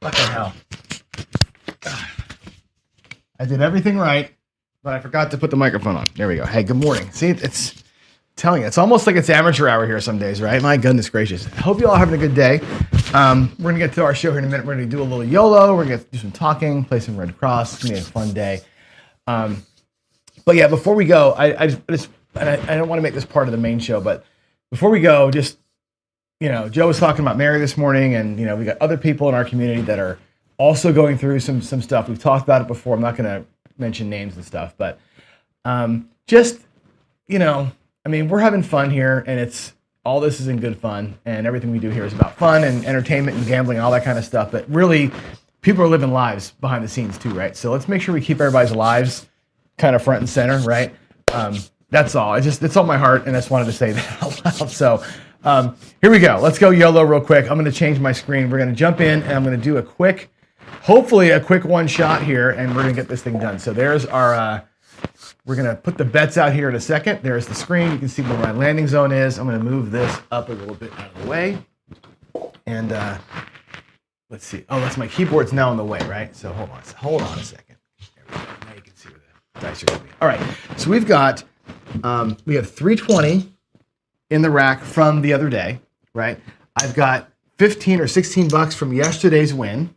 Fucking hell. I did everything right, but I forgot to put the microphone on. There we go. Hey, good morning. See, it's telling you, it's almost like it's amateur hour here some days, right? My goodness gracious. I hope you all are having a good day. We're going to get to our show here in a minute. We're going to do a little YOLO. We're going to do some talking, play some Red Cross. It's going to be a fun day. But yeah, before we go, I don't want to make this part of the main show, but before we go, just, you know, Joe was talking about Mary this morning, and, you know, we got other people in our community that are also going through some stuff. We've talked about it before. I'm not going to mention names and stuff, but just, you know, I mean, we're having fun here, and it's all this is in good fun, and everything we do here is about fun and entertainment and gambling and all that kind of stuff. But really, people are living lives behind the scenes too, right? So let's make sure we keep everybody's lives kind of front and center, right? That's all. It's on my heart, and I just wanted to say that out loud. So here we go. Let's go YOLO real quick. I'm going to change my screen. We're going to jump in, and I'm going to do hopefully a quick one shot here, and we're going to get this thing done. So there's our, we're going to put the bets out here in a second. There's the screen. You can see where my landing zone is. I'm going to move this up a little bit out of the way. And let's see. Oh, that's my keyboard's now in the way, right? So hold on a second. There we go. Now you can see where the dice are going to be. All right. So we have 320 in the rack from the other day, right? I've got 15 or 16 bucks from yesterday's win,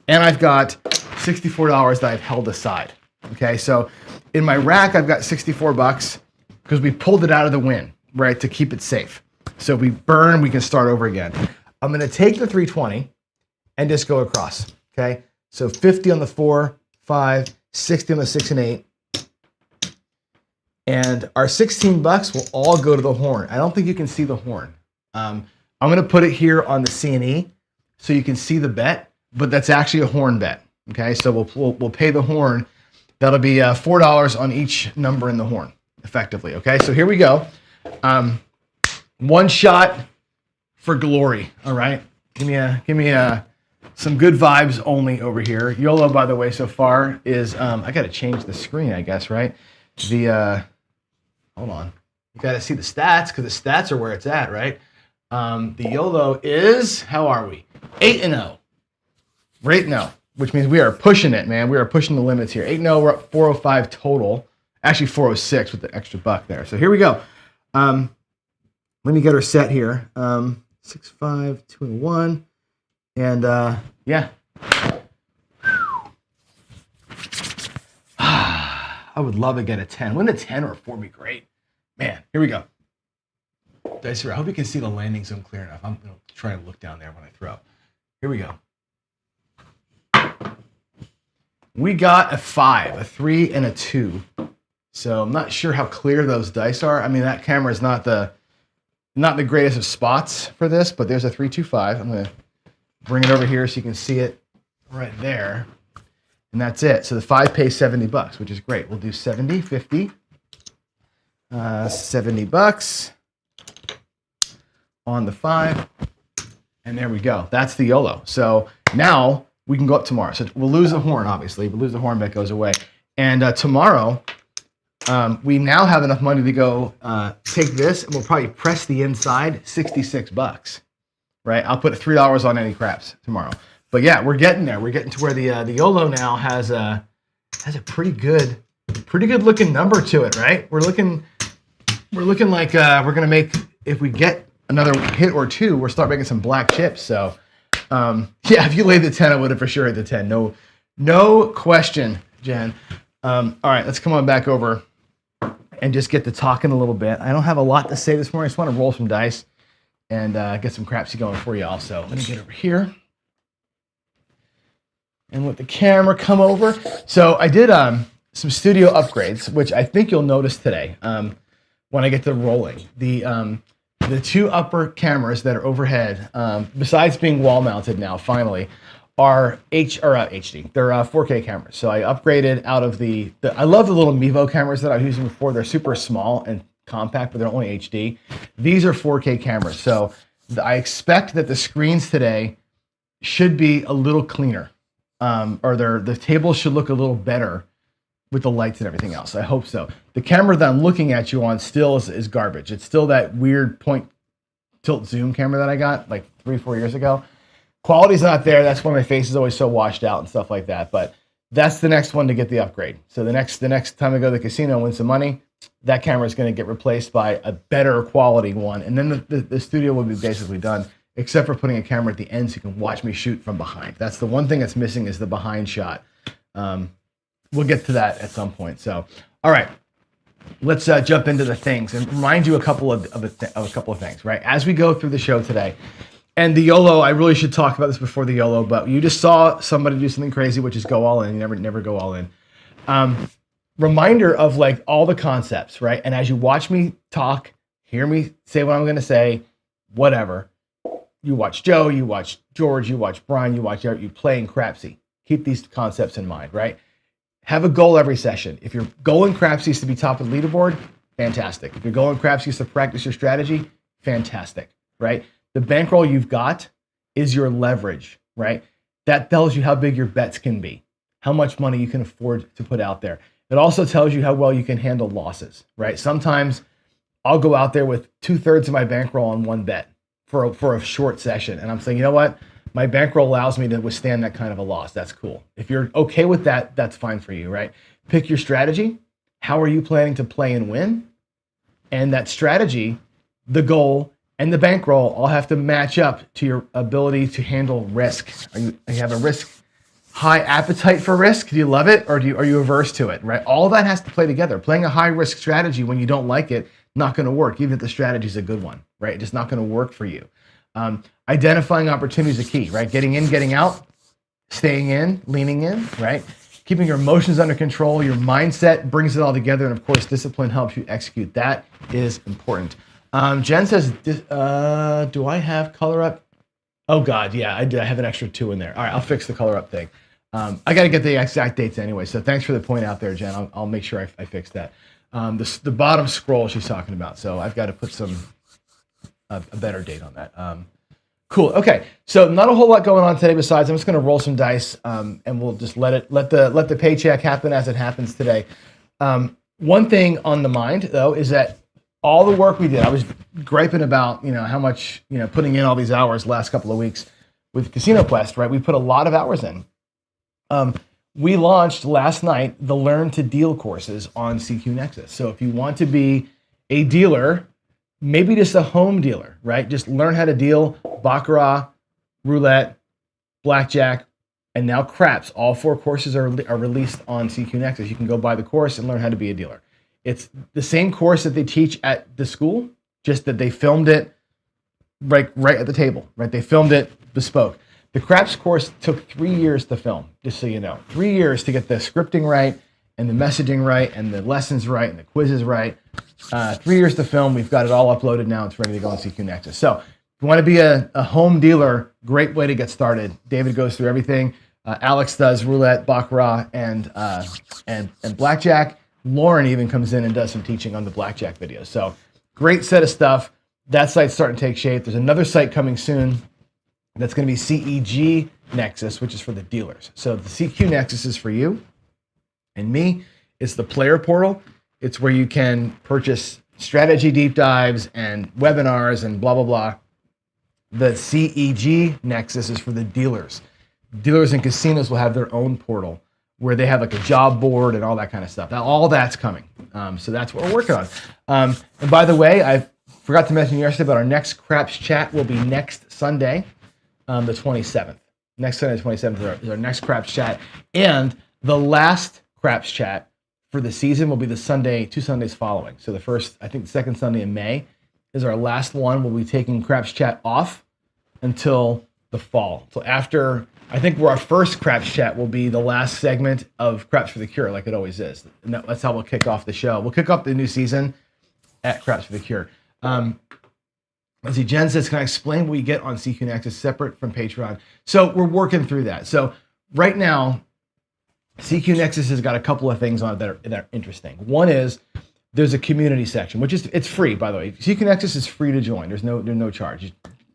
and I've got $64 that I've held aside. Okay, so in my rack, I've got 64 bucks because we pulled it out of the win, right, to keep it safe. So if we burn, we can start over again. I'm going to take the 320 and just go across. Okay, so 50 on the 4, 5, 60 on the 6 and 8. And our 16 bucks will all go to the horn. I don't think you can see the horn. I'm going to put it here on the C&E so you can see the bet, but that's actually a horn bet. Okay, so we'll pay the horn. That'll be $4 on each number in the horn, effectively. Okay, so here we go. One shot for glory. All right, give me some good vibes only over here. YOLO, by the way, so far is I got to change the screen, I guess, right? Hold on. You got to see the stats because the stats are where it's at, right? The YOLO is, how are we? 8-0. We're 8-0, which means we are pushing it, man. We are pushing the limits here. 8-0, we're at 405 total. Actually, 406 with the extra buck there. So here we go. Let me get her set here. 6, 5, 2, and 1. And yeah. I would love to get a 10. Wouldn't a 10 or a 4 be great? Man, here we go. Dice here. I hope you can see the landing zone clear enough. I'm going to try to look down there when I throw. Here we go. We got a 5, a 3, and a 2. So I'm not sure how clear those dice are. I mean, that camera is not the greatest of spots for this, but there's a 3, 2, 5. I'm going to bring it over here so you can see it right there. And that's it. So the 5 pays 70 bucks, which is great. We'll do 70, 50, 70 bucks on the 5. And there we go. That's the YOLO. So now we can go up tomorrow. So we'll lose the horn, obviously. We'll lose the horn, bet goes away. And tomorrow, we now have enough money to go take this, and we'll probably press the inside, 66 bucks, right? I'll put $3 on any craps tomorrow. But yeah, we're getting there. We're getting to where the YOLO now has a pretty good looking number to it, right? We're looking like we're gonna make, if we get another hit or two, we'll start making some black chips. So yeah, if you laid the 10, I would have for sure hit the 10. No question, Jen. All right, let's come on back over and just get to talking a little bit. I don't have a lot to say this morning. I just want to roll some dice and get some crapsy going for you all. So let me get over here and let the camera come over. So I did some studio upgrades, which I think you'll notice today when I get to rolling. The 2 upper cameras that are overhead, besides being wall mounted now, finally, are HD. They're 4K cameras. So I upgraded out of I love the little Mevo cameras that I was using before. They're super small and compact, but they're only HD. These are 4K cameras. So I expect that the screens today should be a little cleaner. Or the table should look a little better with the lights and everything else. I hope so. The camera that I'm looking at you on still is garbage. It's still that weird point tilt zoom camera that I got like 3-4 years ago. Quality's not there. That's why my face is always so washed out and stuff like that. But that's the next one to get the upgrade. So the next time I go to the casino and win some money, that camera is going to get replaced by a better quality one. And then the studio will be basically done, except for putting a camera at the end so you can watch me shoot from behind. That's the one thing that's missing, is the behind shot. We'll get to that at some point. So, all right, let's jump into the things and remind you a couple of things, right? As we go through the show today, and the YOLO, I really should talk about this before the YOLO, but you just saw somebody do something crazy, which is go all in. You never go all in. Reminder of like all the concepts, right? And as you watch me talk, hear me say what I'm going to say, whatever. You watch Joe, you watch George, you watch Brian, you watch Eric, you play in Crapsy. Keep these concepts in mind, right? Have a goal every session. If your goal in Crapsy is to be top of the leaderboard, fantastic. If your goal in Crapsy is to practice your strategy, fantastic, right? The bankroll you've got is your leverage, right? That tells you how big your bets can be, how much money you can afford to put out there. It also tells you how well you can handle losses, right? Sometimes I'll go out there with 2/3 of my bankroll on one bet for a short session. And I'm saying, you know what? My bankroll allows me to withstand that kind of a loss. That's cool. If you're okay with that, that's fine for you, right? Pick your strategy. How are you planning to play and win? And that strategy, the goal, and the bankroll all have to match up to your ability to handle risk. You have a high appetite for risk? Do you love it, or are you averse to it, right? All that has to play together. Playing a high risk strategy when you don't like it, not going to work, even if the strategy is a good one, right? It's just not going to work for you. Identifying opportunities is key, right? Getting in, getting out, staying in, leaning in, right? Keeping your emotions under control, your mindset brings it all together, and of course, discipline helps you execute. That is important. Jen says, do I have color up? Oh God, yeah, I did. I have an extra 2 in there. All right, I'll fix the color up thing. I got to get the exact dates anyway, so thanks for the point out there, Jen. I'll make sure I fix that. The bottom scroll she's talking about, so I've got to put a better date on that. Cool. Okay, so not a whole lot going on today. Besides, I'm just going to roll some dice, and we'll just let the paycheck happen as it happens today. One thing on the mind though is that all the work we did, I was griping about, how much, putting in all these hours last couple of weeks with Casino Quest, right? We put a lot of hours in. We launched last night the Learn to Deal courses on CQ Nexus. So if you want to be a dealer, maybe just a home dealer, right? Just learn how to deal baccarat, roulette, blackjack, and now craps. All 4 courses are released on CQ Nexus. You can go buy the course and learn how to be a dealer. It's the same course that they teach at the school, just that they filmed it right at the table, right? They filmed it bespoke. The craps course took 3 years to film, just so you know. 3 years to get the scripting right and the messaging right and the lessons right and the quizzes right. 3 years to film. We've got it all uploaded now. It's ready to go on CQ Nexus. So if you want to be a home dealer, great way to get started. David goes through everything. Alex does roulette, baccarat, and blackjack. Lauren even comes in and does some teaching on the blackjack videos. So great set of stuff. That site's starting to take shape. There's another site coming soon that's going to be CEG Nexus, which is for the dealers. So the CQ Nexus is for you and me. It's the player portal. It's where you can purchase strategy deep dives and webinars and blah, blah, blah. The CEG Nexus is for the dealers. Dealers and casinos will have their own portal where they have like a job board and all that kind of stuff. Now, all that's coming. So that's what we're working on. And by the way, I forgot to mention yesterday, but our next craps chat will be next Sunday, the 27th. Next Sunday, the 27th is our next craps chat. And the last craps chat for the season will be the Sunday, 2 Sundays following. So the second Sunday in May is our last one. We'll be taking craps chat off until the fall. So after, I think our first craps chat will be the last segment of Craps for the Cure, like it always is. And that's how we'll kick off the show. We'll kick off the new season at Craps for the Cure. Let's see, Jen says, can I explain what we get on CQ Nexus separate from Patreon? So we're working through that. So right now, CQ Nexus has got a couple of things on it that are interesting. One is there's a community section, which is, it's free, by the way. CQ Nexus is free to join. There's no charge. You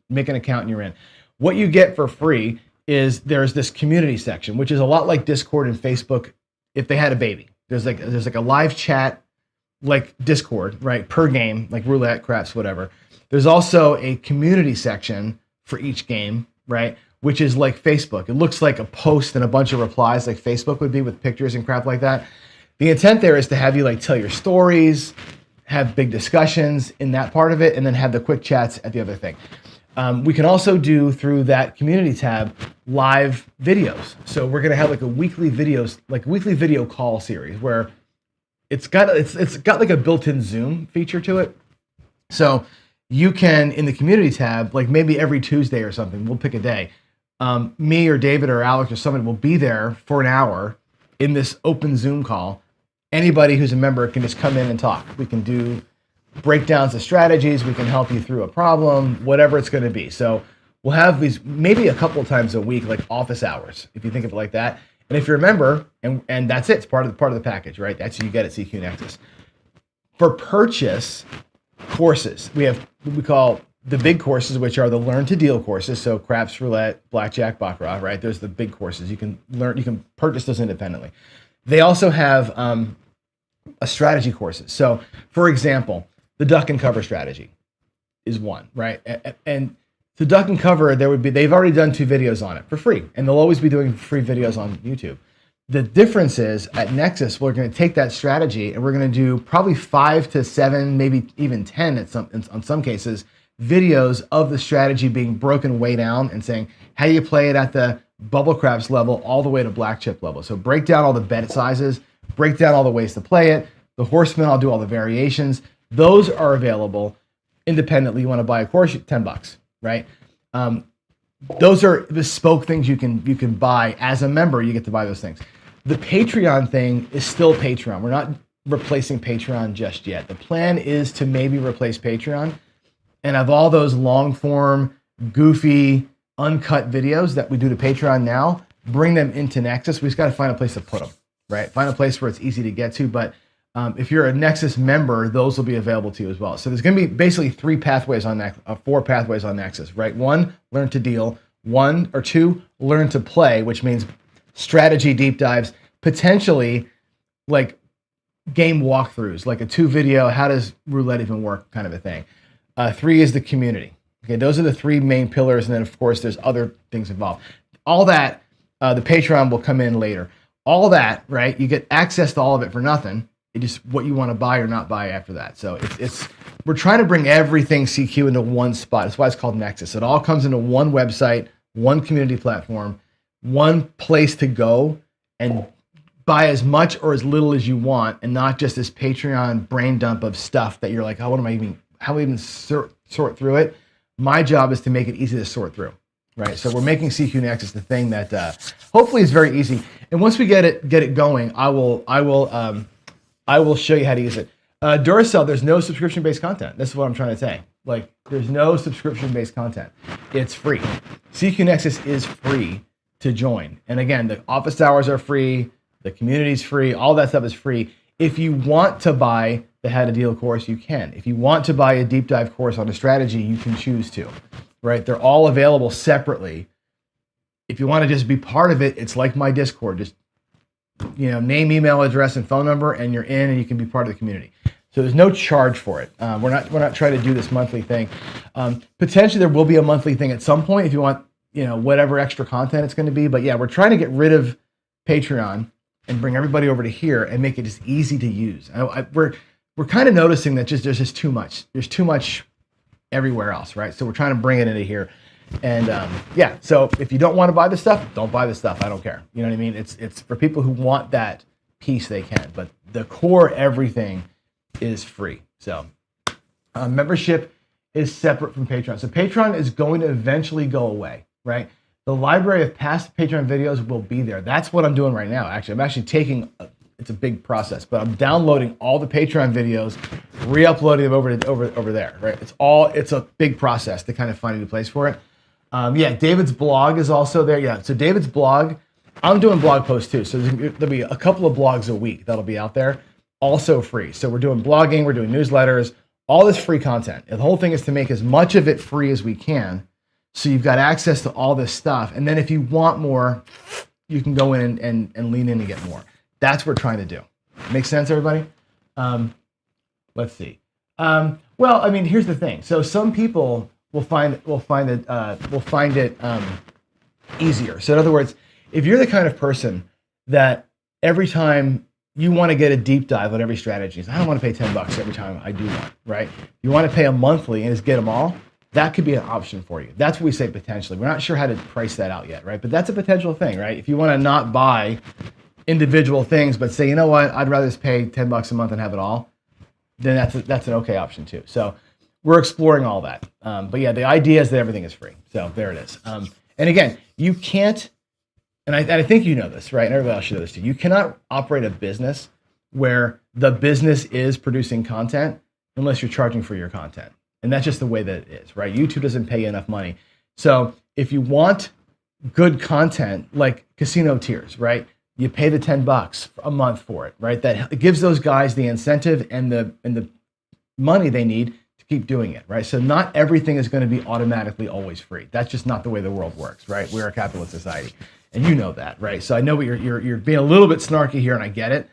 make an account and you're in. What you get for free is there's this community section, which is a lot like Discord and Facebook if they had a baby. There's like a live chat like Discord, right? Per game, like roulette, craps, whatever. There's also a community section for each game, right? which is like Facebook. It looks like a post and a bunch of replies like Facebook would be with pictures and crap like that. The intent there is to have you like tell your stories, have big discussions in that part of it, and then have the quick chats at the other thing. We can also do through that community tab live videos. So we're gonna have like a weekly video call series where it's got like a built-in Zoom feature to it. So you can, in the community tab, like maybe every Tuesday or something, we'll pick a day. Me or David or Alex or somebody will be there for an hour in this open Zoom call. Anybody who's a member can just come in and talk. We can do breakdowns of strategies. We can help you through a problem, whatever it's going to be. So we'll have these maybe a couple of times a week, like office hours, if you think of it like that. And if you're a member, and that's it, it's part of the package, right? That's what you get at CQ Nexus. For purchase courses, we have what we call the big courses, which are the learn to deal courses. So craps, roulette, blackjack, baccarat, right? There's the big courses. You can purchase those independently. They also have a strategy courses. So for example, the duck and cover strategy is one, right? And to duck and cover, they've already done 2 videos on it for free, and they'll always be doing free videos on YouTube. The difference is at Nexus, we're going to take that strategy and we're going to do probably 5 to 7, maybe even 10 on some cases, videos of the strategy being broken way down and saying how you play it at the bubble craps level all the way to black chip level. So break down all the bet sizes, break down all the ways to play it. The horsemen, I'll do all the variations. Those are available independently. You want to buy a course, $10, right? Those are bespoke things you can buy as a member. You get to buy those things. The Patreon thing is still Patreon. We're not replacing Patreon just yet. The plan is to maybe replace Patreon and have all those long form, goofy, uncut videos that we do to Patreon now, bring them into Nexus. We just got to find a place to put them, right? Find a place where it's easy to get to. But if you're a Nexus member, those will be available to you as well. So there's going to be basically 4 pathways on Nexus, right? 1, learn to deal. 1 or 2, learn to play, which means strategy deep dives, potentially like game walkthroughs, like a 2 video, how does roulette even work kind of a thing. 3 is the community. Okay, those are the 3 main pillars. And then of course there's other things involved. All that, the Patreon will come in later. All that, right? You get access to all of it for nothing. It just what you want to buy or not buy after that. So we're trying to bring everything CQ into one spot. That's why it's called Nexus. It all comes into one website, one community platform, one place to go and buy as much or as little as you want, and not just this Patreon brain dump of stuff that you're like, how do I even sort through it? My job is to make it easy to sort through, right? So we're making CQ Nexus the thing that hopefully is very easy. And once we get it going, I will show you how to use it. Duracell, there's no subscription-based content. This is what I'm trying to say. Like, there's no subscription-based content. It's free. CQ Nexus is free to join. And again, the office hours are free. The community's free. All that stuff is free. If you want to buy the How to Deal course, you can. If you want to buy a deep dive course on a strategy, you can choose to, right? They're all available separately. If you want to just be part of it, it's like my Discord. Just name, email address, and phone number, and you're in, and you can be part of the community. So there's no charge for it. We're not trying to do this monthly thing. Potentially there will be a monthly thing at some point if you want, whatever extra content it's going to be. But yeah, we're trying to get rid of Patreon and bring everybody over to here and make it just easy to use. We're kind of noticing that there's just too much. There's too much everywhere else, right? So we're trying to bring it into here. And so if you don't want to buy the stuff, don't buy the stuff. I don't care. You know what I mean? It's for people who want that piece, they can. But the core everything is free. So membership is separate from Patreon. So Patreon is going to eventually go away, right? The library of past Patreon videos will be there. That's what I'm doing right now. Actually, I'm actually taking. It's a big process, but I'm downloading all the Patreon videos, re-uploading them over there, right? It's a big process to kind of find a new place for it. David's blog is also there. Yeah, so David's blog, I'm doing blog posts too. So there'll be a couple of blogs a week that'll be out there, also free. So we're doing blogging, we're doing newsletters, all this free content. And the whole thing is to make as much of it free as we can. So you've got access to all this stuff. And then if you want more, you can go in and lean in and get more. That's what we're trying to do. Make sense, everybody? Let's see. Here's the thing. So some people will find it easier. So in other words, if you're the kind of person that every time you want to get a deep dive on every strategy, I don't want to pay $10 every time I do one, right? You want to pay a monthly and just get them all, that could be an option for you. That's what we say potentially. We're not sure how to price that out yet, right? But that's a potential thing, right? If you want to not buy individual things, but say, you know what, I'd rather just pay $10 a month and have it all, then that's an okay option too. So we're exploring all that. But yeah, the idea is that everything is free. So there it is. And again, you can't, and I think you know this, right? And everybody else should know this too. You cannot operate a business where the business is producing content unless you're charging for your content. And that's just the way that it is, right? YouTube doesn't pay you enough money. So if you want good content like casino tiers, right? You pay the $10 a month for it, right? That gives those guys the incentive and the money they need to keep doing it, right? So not everything is going to be automatically always free. That's just not the way the world works, right? We're a capitalist society, and you know that, right? So I know you're being a little bit snarky here, and I get it,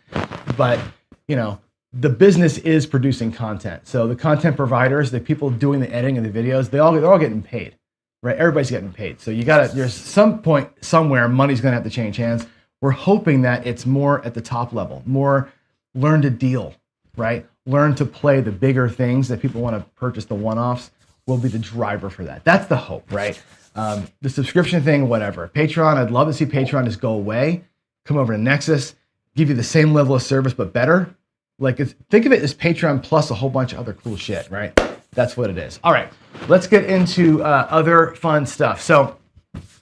but you know the business is producing content. So the content providers, the people doing the editing of the videos, they're all getting paid, right? Everybody's getting paid. So there's some point somewhere money's going to have to change hands. We're hoping that it's more at the top level, more learn to deal, right? Learn to play the bigger things that people want to purchase, the one-offs, will be the driver for that. That's the hope, right? The subscription thing, whatever. Patreon, I'd love to see Patreon just go away, come over to Nexus, give you the same level of service, but better. Think of it as Patreon plus a whole bunch of other cool shit, right? That's what it is. All right, let's get into other fun stuff. So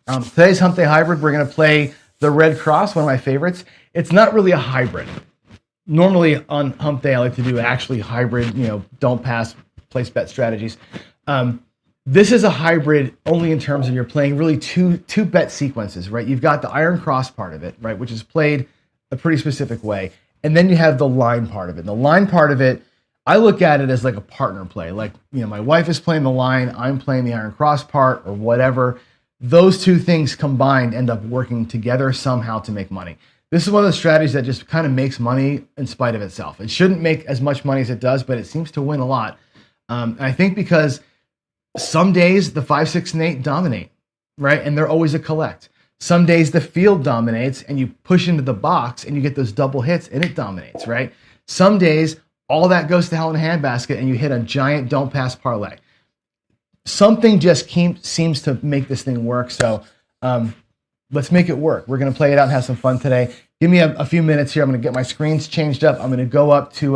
today's Humpday Hybrid, we're going to play the Red Cross, one of my favorites. It's not really a hybrid. Normally on Humpday, I like to do actually hybrid, don't pass, place bet strategies. This is a hybrid only in terms of you're playing really two bet sequences, right? You've got the Iron Cross part of it, right, which is played a pretty specific way. And then you have the line part of it. And the line part of it, I look at it as like a partner play. Like, my wife is playing the line, I'm playing the Iron Cross part or whatever. Those two things combined end up working together somehow to make money. This is one of the strategies that just kind of makes money in spite of itself. It shouldn't make as much money as it does, but it seems to win a lot. And I think because some days the 5, 6, and 8 dominate, right? And they're always a collect. Some days the field dominates and you push into the box and you get those double hits and it dominates, right? Some days all that goes to hell in a handbasket and you hit a giant don't pass parlay. Something just seems to make this thing work. So let's make it work. We're going to play it out and have some fun today. Give me a few minutes here. I'm going to get my screens changed up. I'm going to go up to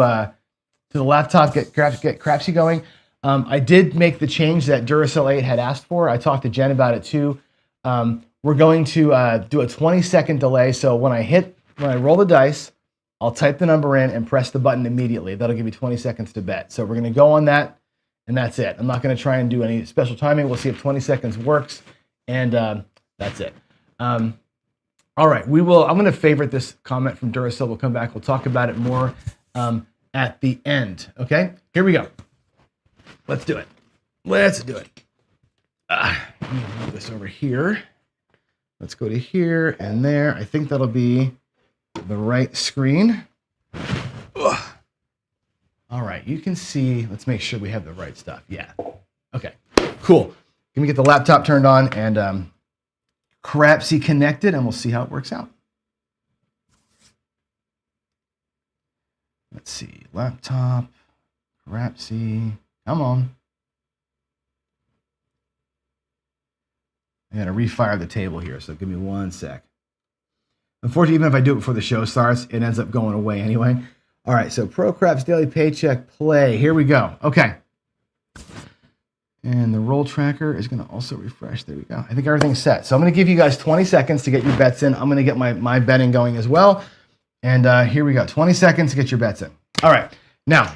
the laptop, get Crapsy going. I did make the change that Duracell 8 had asked for. I talked to Jen about it too. We're going to do a 20-second delay. So when I roll the dice, I'll type the number in and press the button immediately. That'll give you 20 seconds to bet. So we're going to go on that, and that's it. I'm not going to try and do any special timing. We'll see if 20 seconds works, and that's it. All right, I'm going to favorite this comment from Duracell. We'll come back. We'll talk about it more at the end. Okay, here we go. Let's do it. Let me move this over here. Let's go to here and there. I think that'll be the right screen. Ugh. All right, you can see. Let's make sure we have the right stuff. Yeah. Okay, cool. Let me get the laptop turned on and Crapsy connected, and we'll see how it works out. Let's see. Laptop, Crapsy. Come on. I got to refire the table here, so give me 1 sec. Unfortunately, even if I do it before the show starts, it ends up going away anyway. All right, so Pro Craps Daily Paycheck play. Here we go. Okay. And the roll tracker is going to also refresh. There we go. I think everything's set. So I'm going to give you guys 20 seconds to get your bets in. I'm going to get my betting going as well. And here we go. 20 seconds to get your bets in. All right. Now,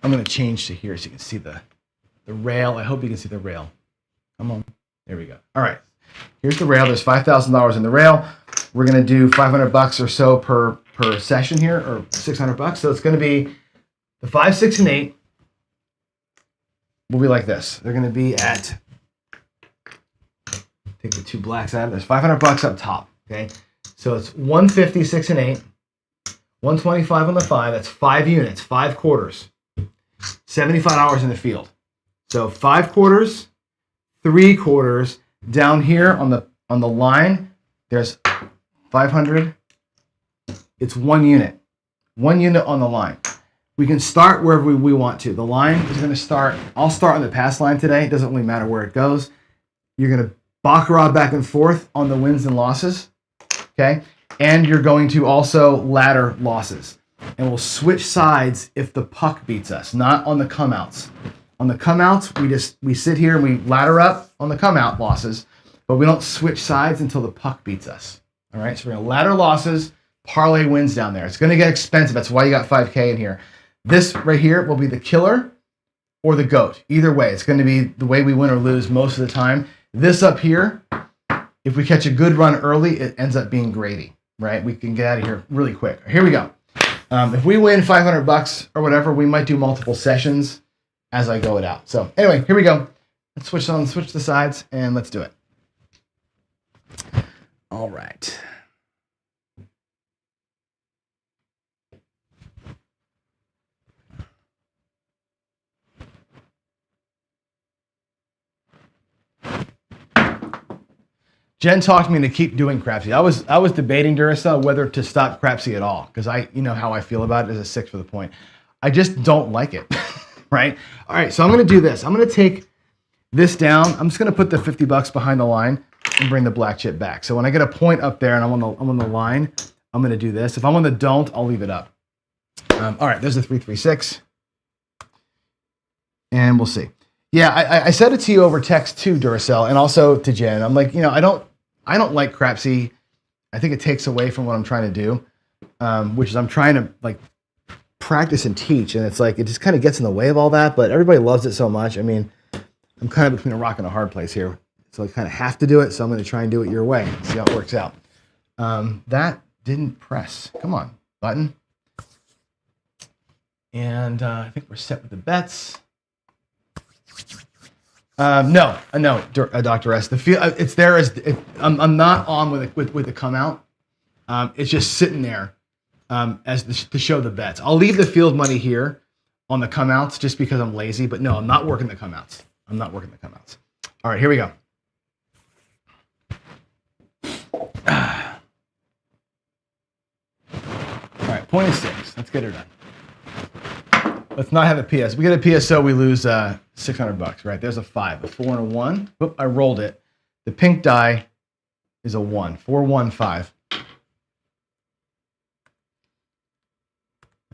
I'm going to change to here so you can see the rail. I hope you can see the rail. Come on. There we go. All right. Here's the rail. There's $5,000 in the rail. We're going to do $500 or so per session here, or $600. So it's going to be the 5, 6, and 8 will be like this. They're going to be at, take the 2 blacks out. There's $500 up top. Okay. So it's 150, 6, and 8. 125 on the 5. That's 5 units, 5 quarters. $75 in the field. So 5 quarters, 3 quarters, Down here on the line, there's 500. It's 1 unit. 1 unit on the line. We can start wherever we want to. The line is going to start, I'll start on the pass line today. It doesn't really matter where it goes. You're going to baccarat back and forth on the wins and losses. Okay? And you're going to also ladder losses. And we'll switch sides if the puck beats us, not on the come outs. On the come outs, we sit here and we ladder up on the come out losses, but we don't switch sides until the puck beats us. All right? So we're going to ladder losses, parlay wins down there. It's going to get expensive. That's why you got 5K in here. This right here will be the killer or the GOAT. Either way, it's going to be the way we win or lose most of the time. This up here, if we catch a good run early, it ends up being gravy, right? We can get out of here really quick. Here we go. If we win $500 or whatever, we might do multiple sessions as I go it out. So anyway, here we go. Let's switch the sides, and let's do it. All right. Jen talked me to keep doing crapsy. I was debating Duracell whether to stop crapsy at all, because you know how I feel about it as a 6 for the point. I just don't like it, right? All right, so I'm going to do this. I'm going to take this down. I'm just going to put the $50 behind the line and bring the black chip back. So when I get a point up there and I'm on the line, I'm going to do this. If I'm on the don't, I'll leave it up. All right, there's the 336, and we'll see. Yeah, I said it to you over text too, Duracell, and also to Jen. I'm like, I don't like crapsy. I think it takes away from what I'm trying to do, which is I'm trying to like practice and teach, and it's like it just kind of gets in the way of all that. But everybody loves it so much. I mean, I'm kind of between a rock and a hard place here, so I kind of have to do it. So I'm going to try and do it your way and see how it works out. That didn't press. Come on, button. And I think we're set with the bets. No, Dr. S. The feel it's there as I'm not on with the come out. It's just sitting there to show the bets. I'll leave the field money here on the come outs just because I'm lazy. But no, I'm not working the come outs. I'm not working the come outs. All right, here we go. All right, point is 6. Let's get her done. Let's not have a PS. We get a PSO, we lose $600, right? There's a 5, a 4, and a 1. Oop, I rolled it. The pink die is a 1. 4, 1, 5.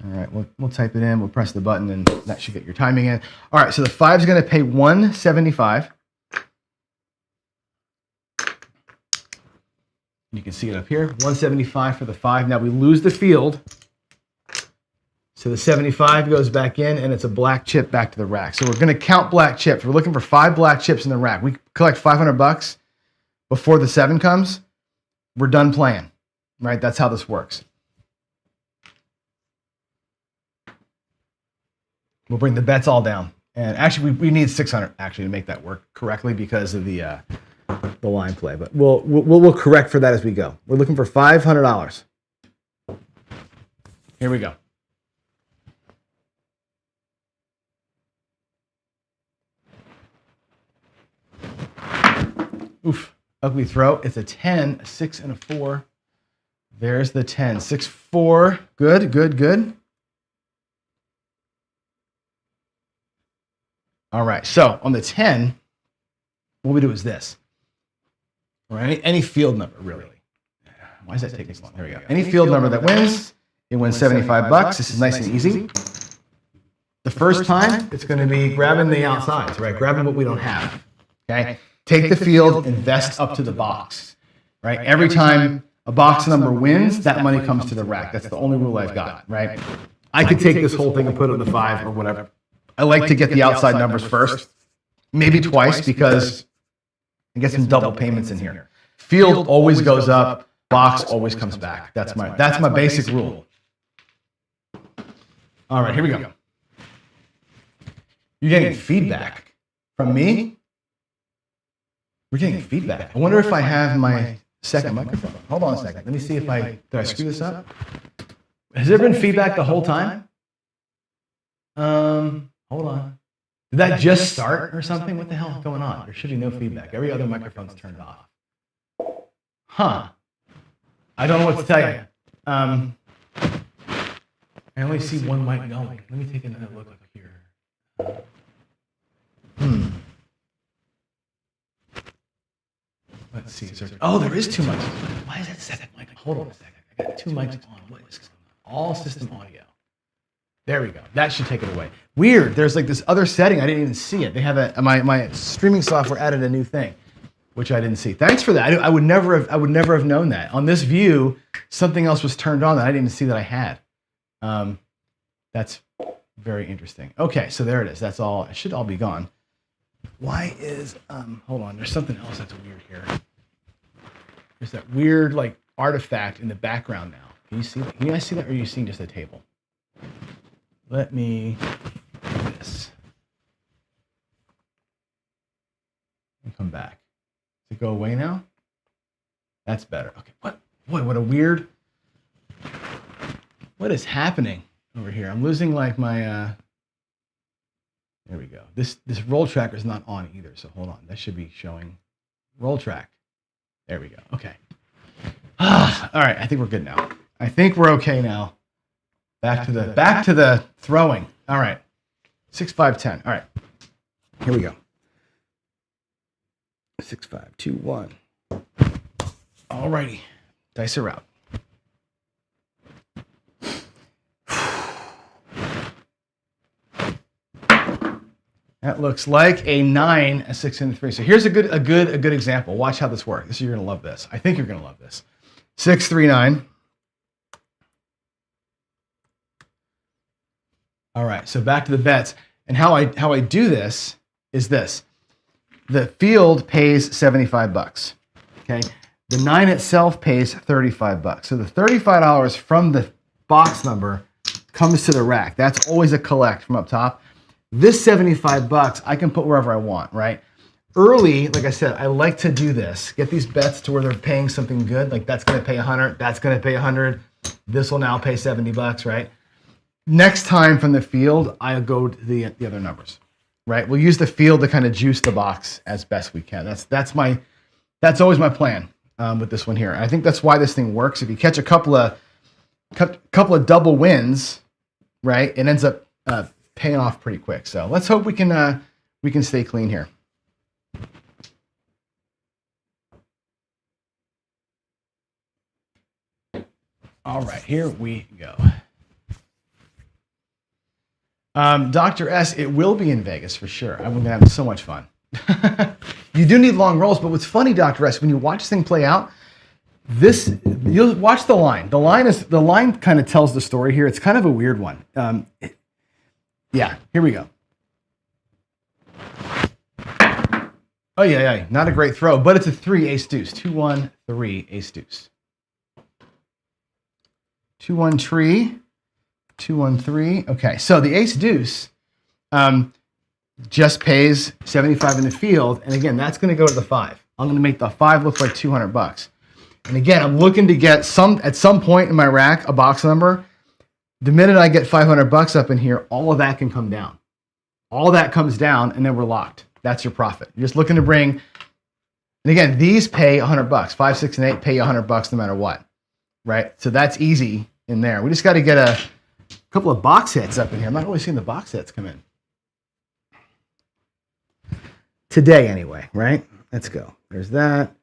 All right, we'll type it in. We'll press the button, and that should get your timing in. All right, so the 5 is going to pay $175. You can see it up here, $175 for the 5. Now we lose the field. So the 75 goes back in, and it's a black chip back to the rack. So we're going to count black chips. We're looking for 5 black chips in the rack. We collect $500 before the 7 comes. We're done playing, right? That's how this works. We'll bring the bets all down. And actually, we need 600 actually to make that work correctly because of the line play. But we'll correct for that as we go. We're looking for $500. Here we go. Oof, ugly throw. It's a 10, a 6, and a 4. There's the 10. 6, 4. Good, good, good. All right, so on the 10, what we do is this. Or any field number, really. Why is that taking so long? There we go. Any field number that wins, it wins $75. This is nice and easy. The first time, it's going to be grabbing the outsides, right? Grabbing what we don't have, okay? Take the field, invest up to the box, right? Every time a box number wins, that money comes to the rack. That's the only rule I've got, right? I could take this whole thing and put it on the 5 or whatever. I like to get the outside numbers first, maybe twice, because I get some double payments in here. Field always goes up, box always comes back. That's my basic rule. All right, here we go. You're getting feedback from me? We're getting feedback. I wonder if I have my second microphone. Hold on a second. Let me see if did I screw this up? Has there been feedback the whole time? Hold on. Did that just start or something? What the hell is going on? There should be no feedback. Every other microphone's turned off. Huh. I don't know what to tell you. I only see one mic going. Let me take another look up here. Let's see. Oh, there is two mics. Why is that second mic? Hold on a second. I got two mics on. What is going on? All system audio. There we go. That should take it away. Weird. There's like this other setting. I didn't even see it. They have my streaming software added a new thing, which I didn't see. Thanks for that. I would never have known that. On this view, something else was turned on that I didn't even see that I had. That's very interesting. Okay, so there it is. That's all. It should all be gone. Why is hold on? There's something else that's weird here. There's that weird like artifact in the background now. Can you see that? Can you guys see that, or are you seeing just a table? Let me do this. Let me come back. Does it go away now? That's better. Okay. What a weird. What is happening over here? I'm losing like my. There we go. This roll tracker is not on either. So hold on. That should be showing roll track. There we go. Okay. All right. I think we're good now. I think we're okay now. Back to the throwing. All right. 6, 5, 10. All right. Here we go. 6, 5, 2, 1. All righty. Dice are out. That looks like a 9, a 6, and a 3. So here's a good example. Watch how this works. You're gonna love this. I think you're gonna love this. 6, 3, 9. All right. So back to the bets, and how I do this is this: the field pays $75. Okay. The 9 itself pays $35. So the $35 from the box number comes to the rack. That's always a collect from up top. This $75 I can put wherever I want, right? Early, like I said, I like to do this. Get these bets to where they're paying something good. Like that's going to pay 100. That's going to pay 100. This will now pay $70, right? Next time from the field, I go to the other numbers, right? We'll use the field to kind of juice the box as best we can. That's always my plan with this one here. And I think that's why this thing works. If you catch a couple of double wins, right, it ends up paying off pretty quick. So let's hope we can stay clean here. All right, here we go. Dr. S, it will be in Vegas for sure. I'm gonna have so much fun. You do need long rolls, but what's funny, Dr. S, when you watch this thing play out, you'll watch the line. The line kind of tells the story here. It's kind of a weird one. Yeah, here we go. Oh yeah, not a great throw, but it's a 3 ace deuce. 2, 1, 3 ace deuce. 2, 1 tree. 2, 1, 3. Okay, so the ace deuce just pays 75 in the field, and again, that's going to go to the 5. I'm going to make the 5 look like $200. And again, I'm looking to get at some point in my rack a box number. The minute I get $500 up in here, all of that can come down. All that comes down, and then we're locked. That's your profit. You're just looking to bring, and again, these pay $100. 5, 6, and 8 pay $100 no matter what, right? So that's easy in there. We just got to get a couple of box hits up in here. I'm not really seeing the box hits come in. Today, anyway, right? Let's go. There's that.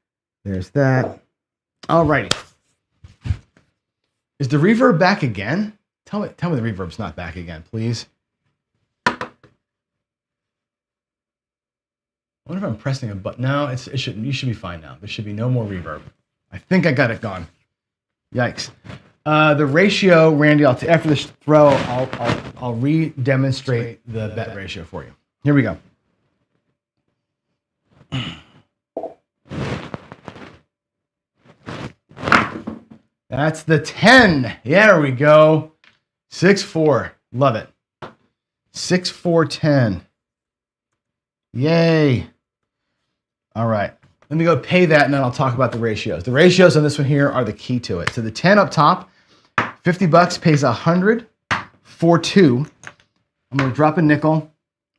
There's that. All righty. Is the reverb back again? Tell me the reverb's not back again, please. I wonder if I'm pressing a button. No, it shouldn't. You should be fine now. There should be no more reverb. I think I got it gone. Yikes. The ratio, Randy, after this throw, I'll re-demonstrate the bet ratio for you. Here we go. That's the 10. Yeah, there we go. 6-4. Love it. 6-4, 10. Yay. All right. Let me go pay that, and then I'll talk about the ratios. The ratios on this one here are the key to it. So the 10 up top, $50 pays 100 for 2. I'm going to drop a nickel.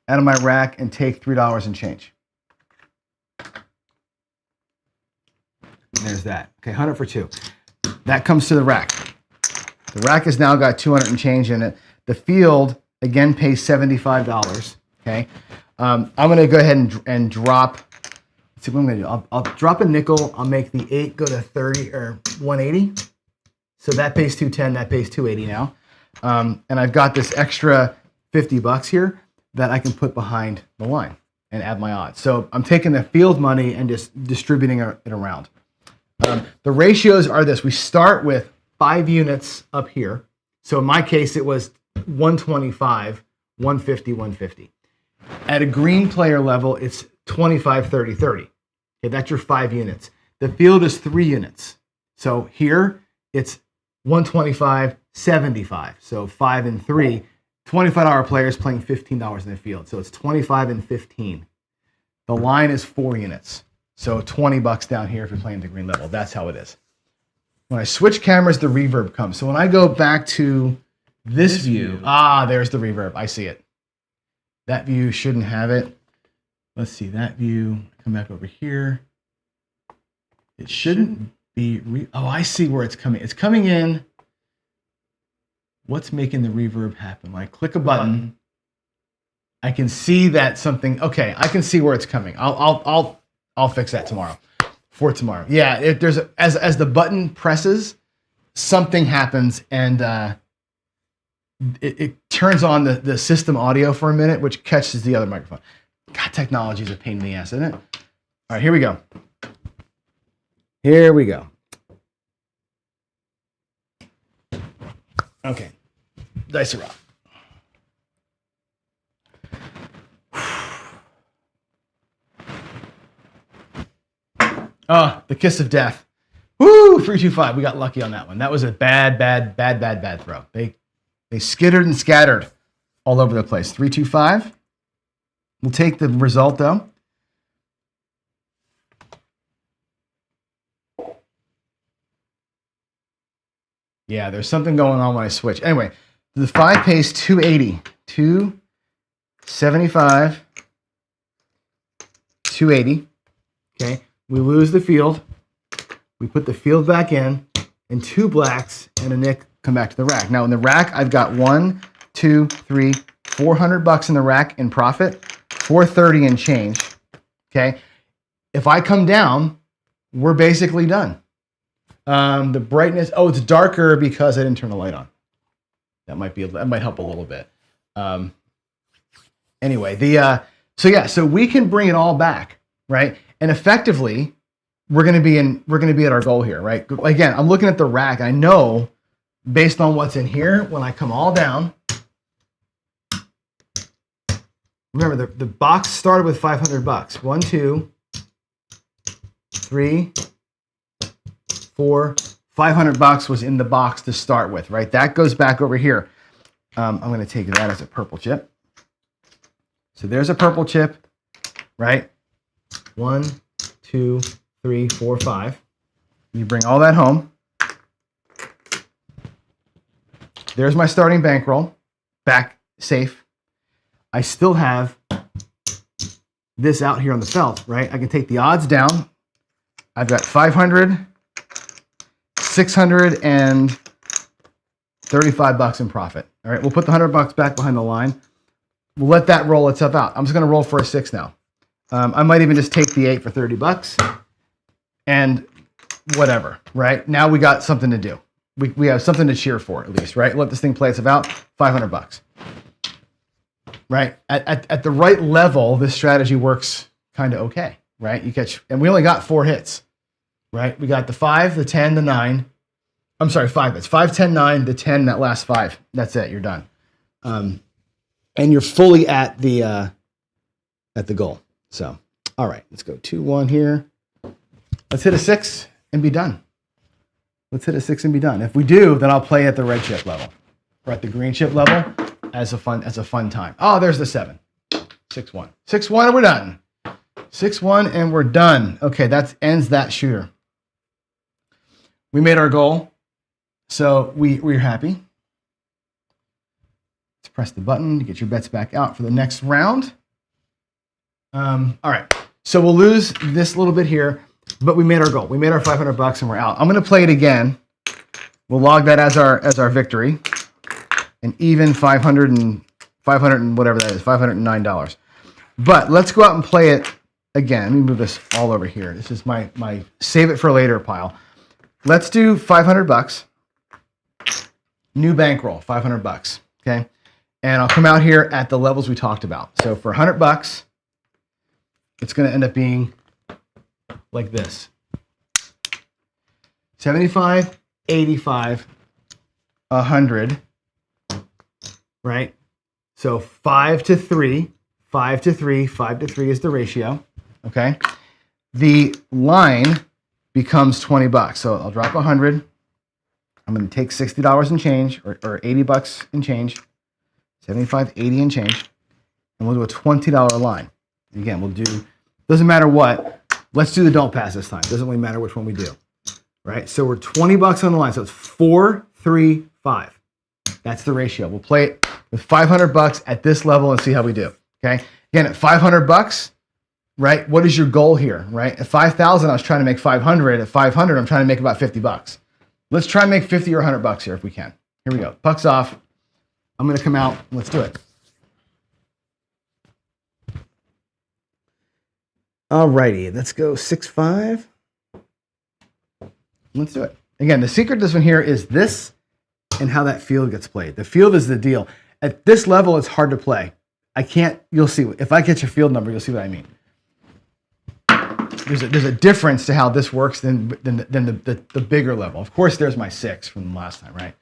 out of my rack and take $3 and change. And there's that. Okay, 100 for 2. That comes to the rack. The rack has now got 200 and change in it. The field, again, pays $75. Okay. I'm going to go ahead and drop. Let's see what I'm going to do. I'll drop a nickel. I'll make the 8 go to 30 or 180. So that pays 210. That pays 280 now. And I've got this extra $50 here that I can put behind the line and add my odds. So I'm taking the field money and just distributing it around. The ratios are this. We start with 5 units up here. So in my case, it was 125, 150, 150. At a green player level, it's 25, 30, 30. Okay, that's your 5 units. The field is 3 units. So here, it's 125, 75. So 5 and 3. $25 players playing $15 in the field. So it's 25 and 15. The line is 4 units. So $20 down here if you're playing the green level. That's how it is. When I switch cameras, the reverb comes. So when I go back to this view, there's the reverb. I see it. That view shouldn't have it. Let's see, that view. Come back over here. It shouldn't be. I see where it's coming. It's coming in. What's making the reverb happen? When I click a button, I can see that something. Okay, I can see where it's coming. I'll fix that tomorrow. For tomorrow. Yeah, if there's as the button presses, something happens and it turns on the system audio for a minute, which catches the other microphone. God, technology is a pain in the ass, isn't it? All right, here we go. Here we go. Okay, dice are up. Oh, the kiss of death. Woo, 325. We got lucky on that one. That was a bad throw. They skittered and scattered all over the place. 325. We'll take the result though. Yeah, there's something going on when I switch. Anyway, the 5 pays 280. 275. 280. Okay. We lose the field. We put the field back in, and 2 blacks and a nick come back to the rack. Now in the rack, I've got 1, 2, 3, $400 in the rack in profit, 430 and change. Okay. If I come down, we're basically done. The brightness, it's darker because I didn't turn the light on. That might help a little bit. Anyway, so we can bring it all back, right? And effectively, we're going to be at our goal here, right? Again, I'm looking at the rack. I know based on what's in here, when I come all down, remember the box started with $500. 1, 2, 3, 4, $500 was in the box to start with, right? That goes back over here. I'm going to take that as a purple chip. So there's a purple chip, right? 1, 2, 3, 4, 5. You bring all that home. There's my starting bankroll, back safe. I still have this out here on the felt, right? I can take the odds down. I've got 500, 600, and $35 in profit. All right, we'll put the $100 back behind the line. We'll let that roll itself out. I'm just going to roll for a 6 now. I might even just take the 8 for $30 and whatever, right? Now we got something to do. We have something to cheer for at least, right? Let this thing play itself out, $500, right? At the right level, this strategy works kind of okay, right? And we only got 4 hits, right? We got the 5, the 10, the 9. I'm sorry, 5 hits. 5, 10, 9, the 10, that last 5. That's it, you're done. And you're fully at the goal. So, all right, let's go 2, 1 here. Let's hit a 6 and be done. Let's hit a 6 and be done. If we do, then I'll play at the red chip level or at the green chip level as a fun time. Oh, there's the 7. 6, 1. 6, 1 and we're done. 6, 1 and we're done. Okay, that ends that shooter. We made our goal, so we're happy. Let's press the button to get your bets back out for the next round. All right. So we'll lose this little bit here, but we made our goal. We made our $500 and we're out. I'm going to play it again. We'll log that as our victory. And even 500 and whatever that is, $509. But let's go out and play it again. Let me move this all over here. This is my save it for later pile. Let's do $500. New bankroll, $500. Okay. And I'll come out here at the levels we talked about. So for $100, it's going to end up being like this. 75, 85, 100, right? So 5 to 3, 5 to 3, 5 to 3 is the ratio, okay? The line becomes $20. So I'll drop 100. I'm going to take $60 and change, or $80 and change, 75, 80 and change, and we'll do a $20 line. Again, we'll do, doesn't matter what, let's do the don't pass this time. Doesn't really matter which one we do, right? So we're $20 on the line. So it's 4, 3, 5. That's the ratio. We'll play it with $500 at this level and see how we do, okay? Again, at $500, right? What is your goal here, right? At 5,000, I was trying to make 500. At 500, I'm trying to make about $50. Let's try and make 50 or $100 here if we can. Here we go. Puck's off. I'm going to come out. Let's do it. Alrighty, let's go 6-5. Let's do it. Again, the secret to this one here is this and how that field gets played. The field is the deal. At this level, it's hard to play. I can't, you'll see. If I get your field number, you'll see what I mean. There's a difference to how this works than the bigger level. Of course, there's my 6 from last time, right?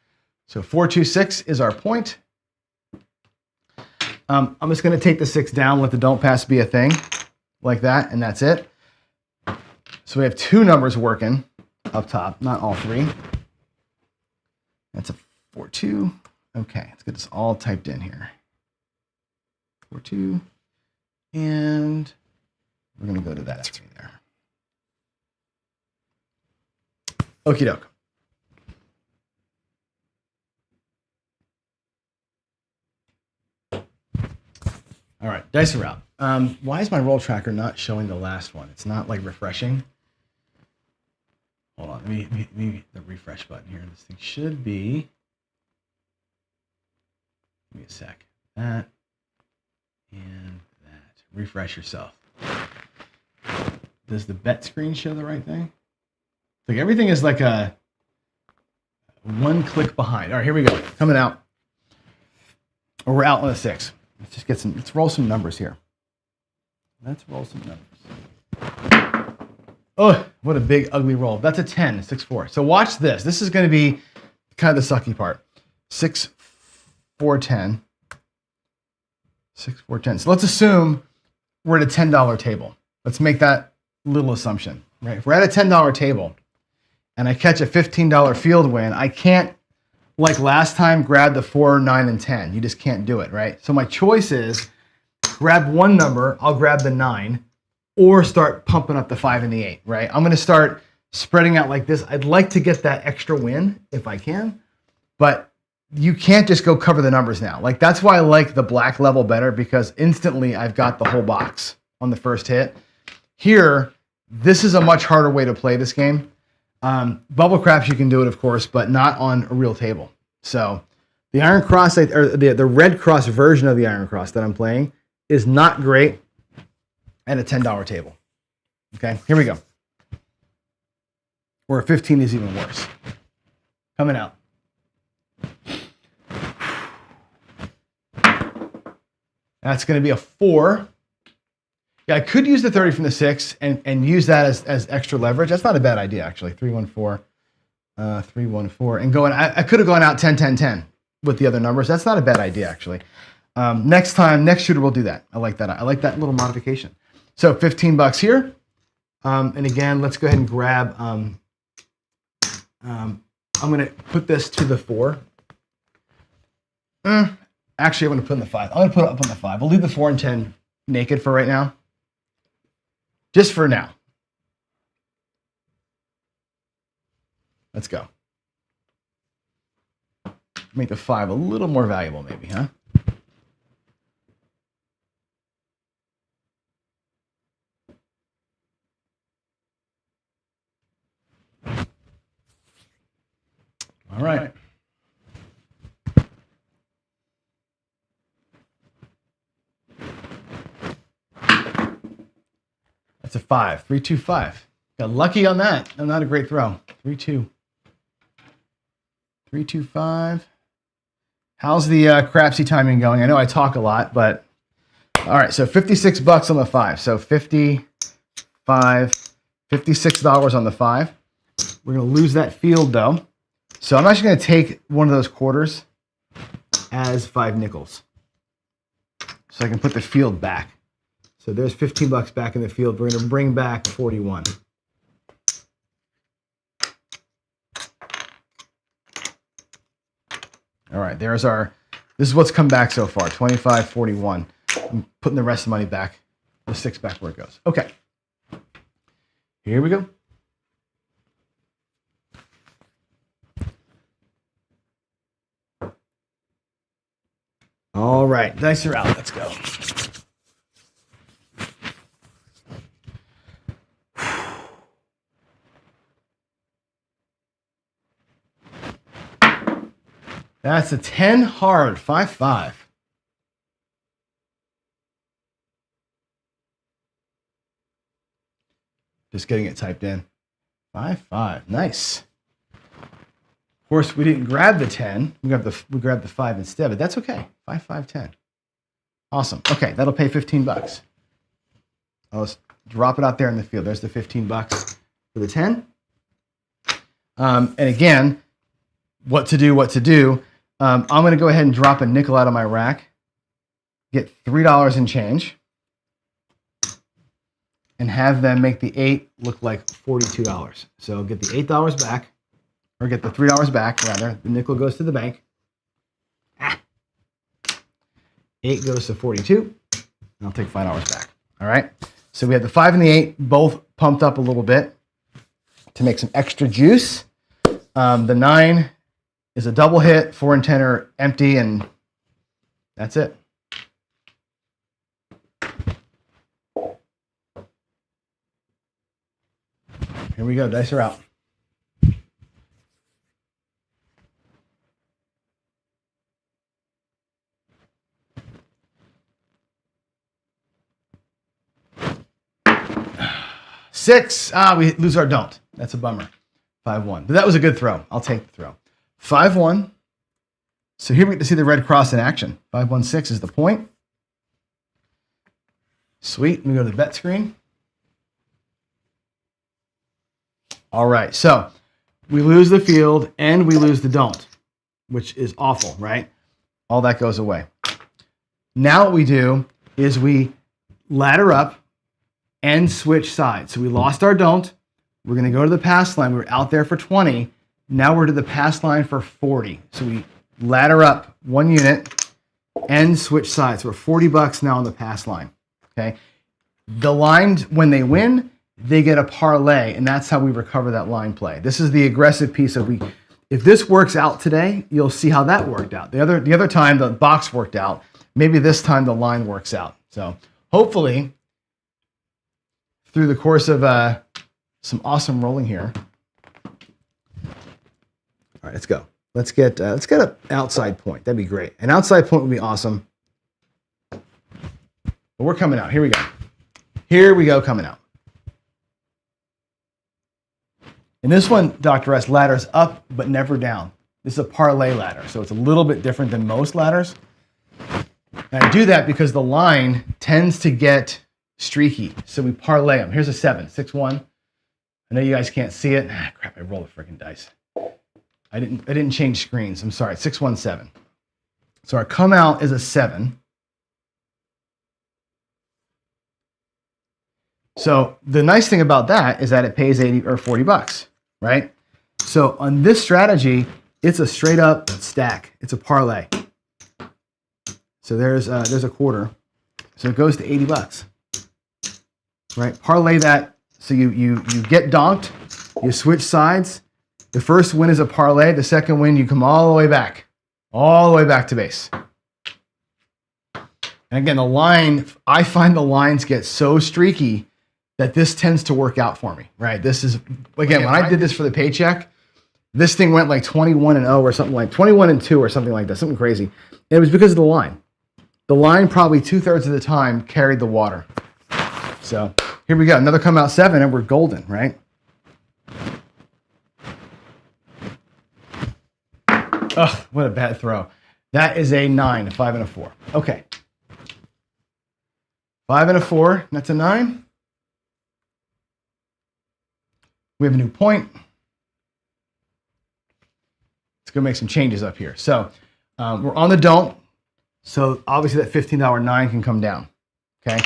So 426 is our point. I'm just going to take the 6 down, let the don't pass be a thing, like that, and that's it. So we have 2 numbers working up top, not all 3. That's a 4-2. Okay, let's get this all typed in here. 4-2, and we're going to go to that 3 there. Okie doke. All right, dice around. Why is my roll tracker not showing the last one? It's not like refreshing. Hold on, let me hit the refresh button here. This thing should be. Give me a sec. That and that. Refresh yourself. Does the bet screen show the right thing? Like everything is like a 1 click behind. All right, here we go. Coming out. Or we're out on a 6. Let's just get some, let's roll some numbers here. Let's roll some numbers. Oh, what a big, ugly roll. That's a 10, 6-4. So watch this. This is going to be kind of the sucky part. 6, 4, 10. 6, 4, 10. So let's assume we're at a $10 table. Let's make that little assumption, right? If we're at a $10 table and I catch a $15 field win, I can't, like last time, grab the 4, 9, and 10. You just can't do it, right? So my choice is grab one number, I'll grab the 9, or start pumping up the 5 and the 8, right? I'm going to start spreading out like this. I'd like to get that extra win if I can, but you can't just go cover the numbers now. Like that's why I like the black level better, because instantly I've got the whole box on the first hit. Here, this is a much harder way to play this game. Bubble craps, you can do it, of course, but not on a real table. So the Iron Cross, or the Red Cross version of the Iron Cross that I'm playing is not great at a $10 table. Okay, here we go. Or a 15 is even worse. Coming out. That's going to be a 4. Yeah, I could use the 30 from the 6 and use that as extra leverage. That's not a bad idea, actually. 3-1-4, 3-1-4, and going. I could have gone out 10-10-10 with the other numbers. That's not a bad idea, actually. Next shooter we'll do that. I like that. I like that little modification. So $15 here, and again, let's go ahead and grab. I'm going to put this to the 4. Actually, I'm going to put in the 5. I'm going to put it up on the 5. We'll leave the 4 and 10 naked for right now. Just for now. Let's go. Make the 5 a little more valuable, maybe, huh? All right. That's a 5. 3, 2, 5. Got lucky on that. No, not a great throw. 3, 2. 3, 2, 5. How's the crapsy timing going? I know I talk a lot, but all right. So $56 on the 5. So 55, $56 on the 5. We're going to lose that field though. So I'm actually going to take one of those quarters as 5 nickels, so I can put the field back. So there's $15 back in the field. We're going to bring back 41. All right, there's our, this is what's come back so far, 25, 41. I'm putting the rest of the money back, the 6 back where it goes. Okay, here we go. All right, dice are out, let's go. That's a 10 hard, 5, 5. Just getting it typed in. 5, 5, nice. Of course, we didn't grab the 10. We grabbed the 5 instead, but that's okay. 5, 5, 10. Awesome. Okay, that'll pay $15. I'll just drop it out there in the field. There's the $15 for the 10. And again, what to do. I'm going to go ahead and drop a nickel out of my rack, get $3 in change, and have them make the 8 look like $42. So get the $8 back, or get the $3 back, rather. The nickel goes to the bank. 8 goes to 42, and I'll take $5 back. All right. So we have the 5 and the 8 both pumped up a little bit to make some extra juice. The 9 is a double hit, 4 and 10 are empty, and that's it. Here we go, dice are out. Six, we lose our don't. That's a bummer. 5-1, but that was a good throw. I'll take the throw. 5-1. So here we get to see the red cross in action. 5-1-6 is the point. Sweet. Let me go to the bet screen. All right. So we lose the field and we lose the don't, which is awful, right? All that goes away. Now what we do is we ladder up and switch sides. So we lost our don't. We're going to go to the pass line. We were out there for 20. Now we're to the pass line for 40. So we ladder up 1 unit and switch sides. We're $40 now on the pass line. Okay. The line, when they win, they get a parlay, and that's how we recover that line play. This is the aggressive piece of if this works out today, you'll see how that worked out. The other time the box worked out. Maybe this time the line works out. So hopefully through the course of some awesome rolling here. All right, let's go. Let's get an outside point. That'd be great. An outside point would be awesome. But we're coming out. Here we go. Here we go, coming out. And this one, Dr. S, ladders up but never down. This is a parlay ladder, so it's a little bit different than most ladders. And I do that because the line tends to get streaky, so we parlay them. Here's a 7, 6-1. I know you guys can't see it. Crap, I rolled the freaking dice. I didn't change screens. I'm sorry. 6-1-7. So our come out is a 7. So the nice thing about that is that it pays 80 or $40, right? So on this strategy, it's a straight up stack. It's a parlay. So there's a quarter. So it goes to $80, right? Parlay that. So you get donked, you switch sides. The first win is a parlay. The second win, you come all the way back to base. And again, the line, I find the lines get so streaky that this tends to work out for me, right? This is, again, when I did this for the paycheck, This thing went like 21-0 or something like 21-2 or something like that, something crazy. And it was because of the line. The line probably 2/3 of the time carried the water. So here we go. Another come out 7 and we're golden, right? Oh, what a bad throw. That is a 9, a 5 and a 4. Okay. 5 and a 4, that's a 9. We have a new point. Let's go make some changes up here. So we're on the don't. So obviously that $15 9 can come down. Okay.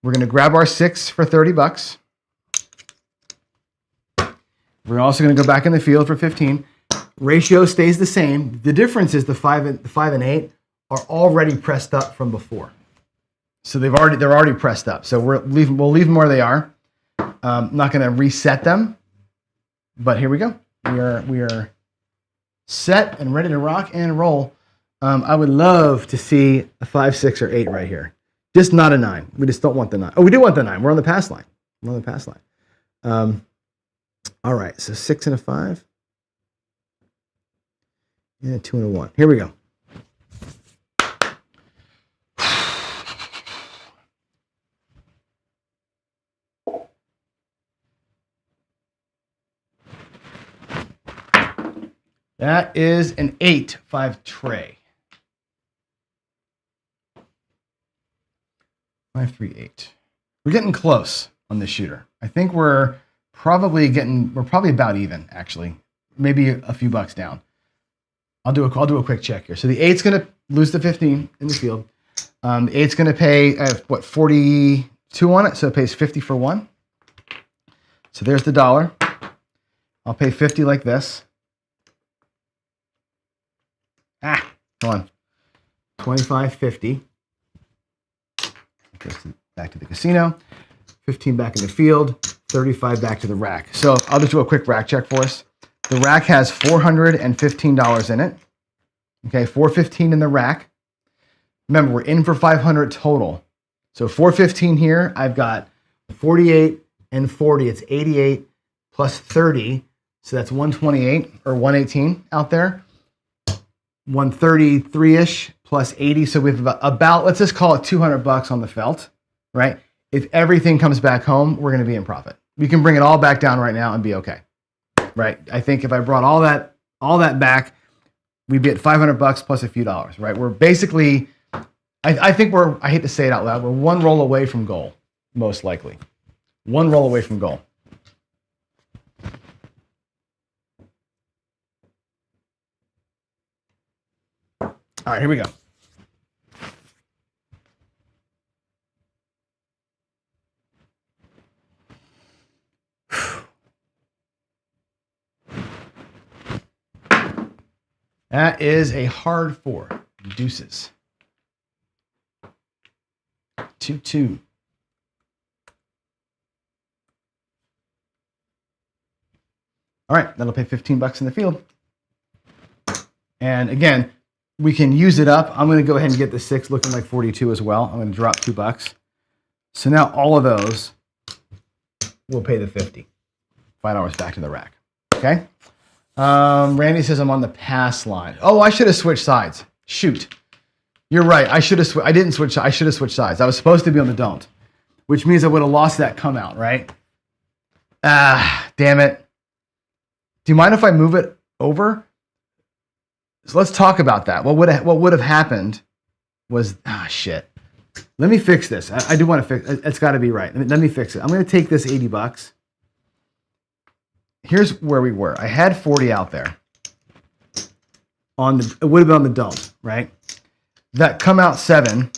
We're going to grab our 6 for $30. We're also going to go back in the field for 15. Ratio stays the same. The difference is the 5 and 8 are already pressed up from before. So they're already pressed up. So we'll leave them where they are. Not going to reset them. But here we go. We are set and ready to rock and roll. I would love to see a 5, 6, or 8 right here. Just not a 9. We just don't want the 9. Oh, we do want the 9. We're on the pass line. All right. So 6 and a 5. And a 2 and a 1. Here we go. That is an 8, 5 tray. 5, 3, 8. We're getting close on this shooter. I think we're probably about even, actually. Maybe a few bucks down. I'll do a quick check here. So the 8's going to lose the 15 in the field. The 8's going to pay, 42 on it, so it pays 50 for 1. So there's the dollar. I'll pay 50 like this. Come on. 25.50. Back to the casino. 15 back in the field. 35 back to the rack. So I'll just do a quick rack check for us. The rack has $415 in it. Okay, $415 in the rack. Remember, we're in for 500 total. So $415 here. I've got 48 and 40. It's 88 plus 30. So that's 128 or 118 out there. 133-ish plus 80. So we have about let's just call it $200 on the felt, right? If everything comes back home, we're going to be in profit. We can bring it all back down right now and be okay. Right. I think if I brought all that back, we'd be at $500 plus a few dollars, right? We're basically, I think I hate to say it out loud, we're one roll away from goal, most likely. One roll away from goal. All right, here we go. That is a hard 4. Deuces. 2-2. All right, that'll pay $15 in the field. And again, we can use it up. I'm going to go ahead and get the 6 looking like 42 as well. I'm going to drop $2. So now all of those will pay the 50. $5 back to the rack. Okay. Randy says I'm on the pass line. Oh, I should have switched sides. Shoot. You're right. I should have. I didn't switch. I should have switched sides. I was supposed to be on the don't, which means I would have lost that come out, right? Damn it. Do you mind if I move it over? So let's talk about that. What would have happened was shit. Let me fix this. I do want to fix. It's got to be right. Let me fix it. I'm going to take this $80. Here's where we were. I had 40 out there. It would have been on the don't, right? That come out 7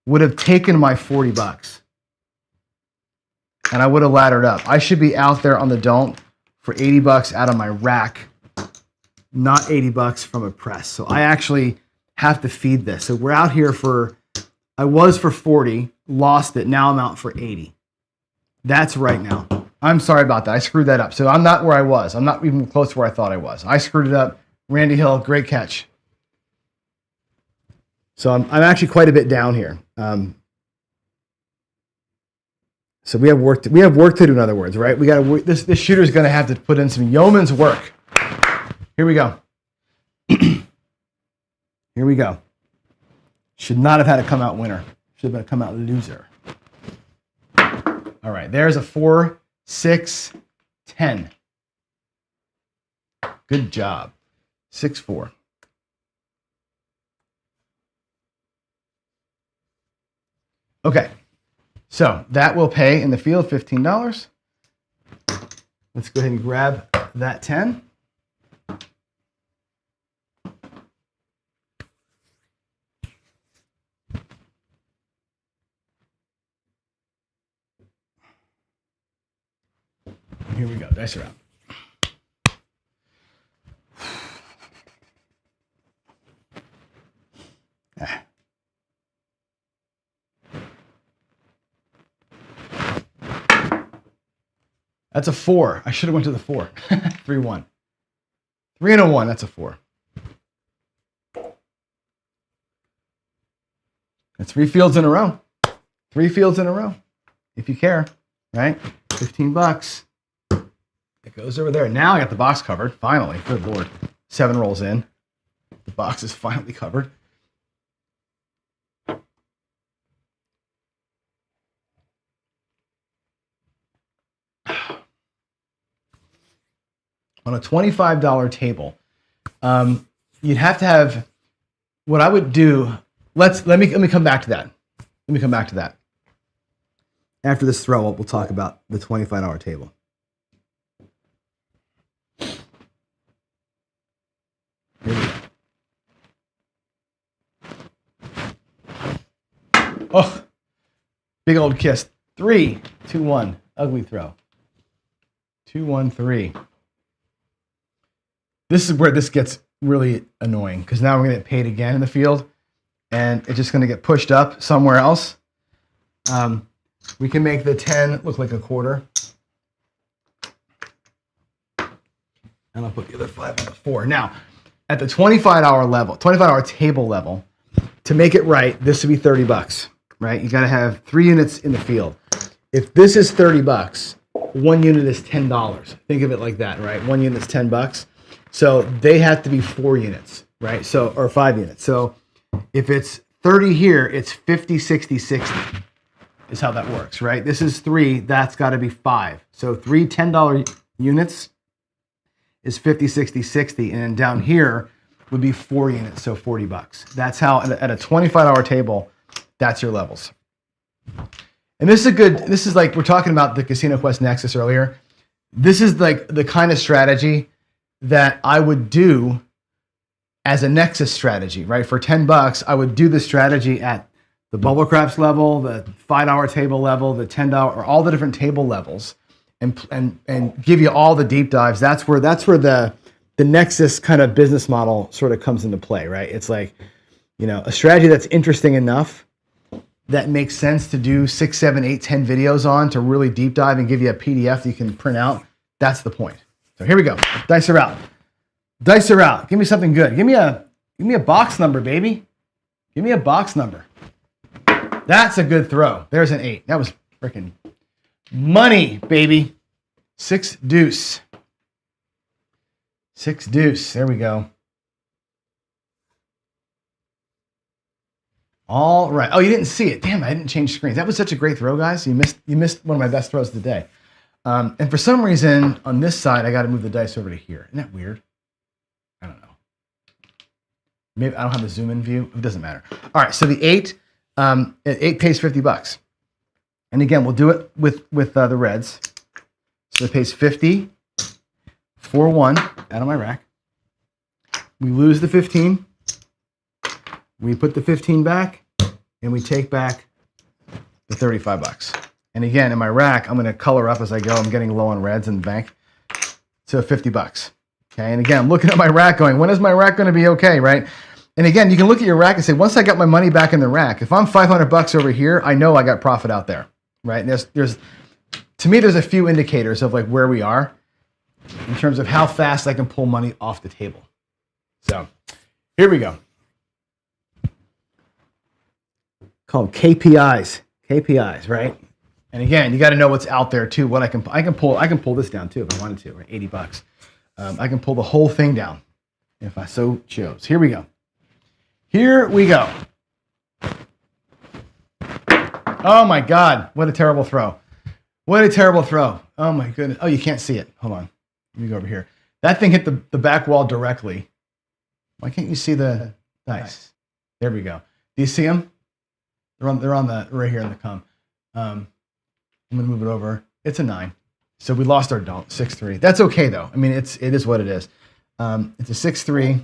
would have taken my $40. And I would have laddered up. I should be out there on the don't for $80 out of my rack, not $80 from a press. So I actually have to feed this. So we're out here I was for 40, lost it. Now I'm out for 80. That's right now. I'm sorry about that. I screwed that up. So I'm not where I was. I'm not even close to where I thought I was. I screwed it up. Randy Hill, great catch. So I'm actually quite a bit down here. So we have work to do, in other words, right? We got to. This shooter's going to have to put in some yeoman's work. Here we go. Here we go. Should not have had a come out winner. Should have been a come out loser. All right, there's a 4, 6, 10. Good job. 6, 4. Okay, so that will pay in the field $15. Let's go ahead and grab that 10. Here we go, dice around. That's a 4. I should have went to the 4. 3, 1. 3 and a 1, that's a 4. That's 3 fields in a row. 3 fields in a row, if you care, right? $15. It goes over there. Now I got the box covered, finally. Good Lord. 7 rolls in. The box is finally covered. On a $25 table, you'd have to have, what I would do, let me come back to that. Let me come back to that. After this throw up, we'll talk about the $25 table. Here we go. Oh, big old kiss. 3, 2, 1. Ugly throw. 2, 1, 3. This is where this gets really annoying because now we're going to get paid again in the field and it's just going to get pushed up somewhere else. We can make the 10 look like a quarter. And I'll put the other 5 on the 4. Now, at the $25 level, $25 table level, to make it right, this would be $30, right? You got to have 3 units in the field. If this is $30, 1 unit is $10. Think of it like that, right? 1 unit is $10. So they have to be 4 units, right? So, or 5 units. So if it's 30 here, it's 50, 60, 60 is how that works, right? This is 3, that's got to be 5. So 3 $10 units is 50, 60, 60. And then down here would be 4 units, so $40. That's how, at a $25 table, that's your levels. And this is like, we're talking about the Casino Quest Nexus earlier. This is like the kind of strategy that I would do as a Nexus strategy, right? For $10, I would do the strategy at the bubble craps level, the $5 table level, the $10, or all the different table levels, and give you all the deep dives. That's where the Nexus kind of business model sort of comes into play, right? It's like, you know, a strategy that's interesting enough that makes sense to do 6, 7, 8, 10 videos on to really deep dive and give you a PDF that you can print out. That's the point. So here we go. Dice are out. Dice are out. Give me something good. Give me a box number, baby. Give me a box number. That's a good throw. There's an 8. That was freaking money, baby. 6 deuce. 6 deuce. There we go. All right. Oh, you didn't see it. Damn, I didn't change screens. That was such a great throw, guys. You missed one of my best throws of the day. And for some reason, on this side, I got to move the dice over to here. Isn't that weird? I don't know. Maybe I don't have the zoom in view. It doesn't matter. All right, so the 8, 8 pays $50. And again, we'll do it with the reds. So it pays 50, 4, 1, out of my rack. We lose the 15. We put the 15 back, and we take back the $35. And again, in my rack, I'm going to color up as I go. I'm getting low on reds in the bank. So $50. Okay, and again, I'm looking at my rack going, when is my rack going to be okay, right? And again, you can look at your rack and say, once I got my money back in the rack, if I'm $500 over here, I know I got profit out there, right? And there's to me, there's a few indicators of like where we are in terms of how fast I can pull money off the table. So here we go. Called KPIs. KPIs, right? And again, you got to know what's out there too. What I can pull this down too if I wanted to, right? $80. I can pull the whole thing down, if I so chose. Here we go. Here we go. Oh my God, what a terrible throw. What a terrible throw. Oh my goodness. Oh, you can't see it. Hold on. Let me go over here. That thing hit the back wall directly. Why can't you see the dice? There we go. Do you see them? They're on the right here in the come. I'm gonna move it over. It's a 9. So we lost our don't 6-3. That's okay though. I mean, it is what it is. It's a 6-3.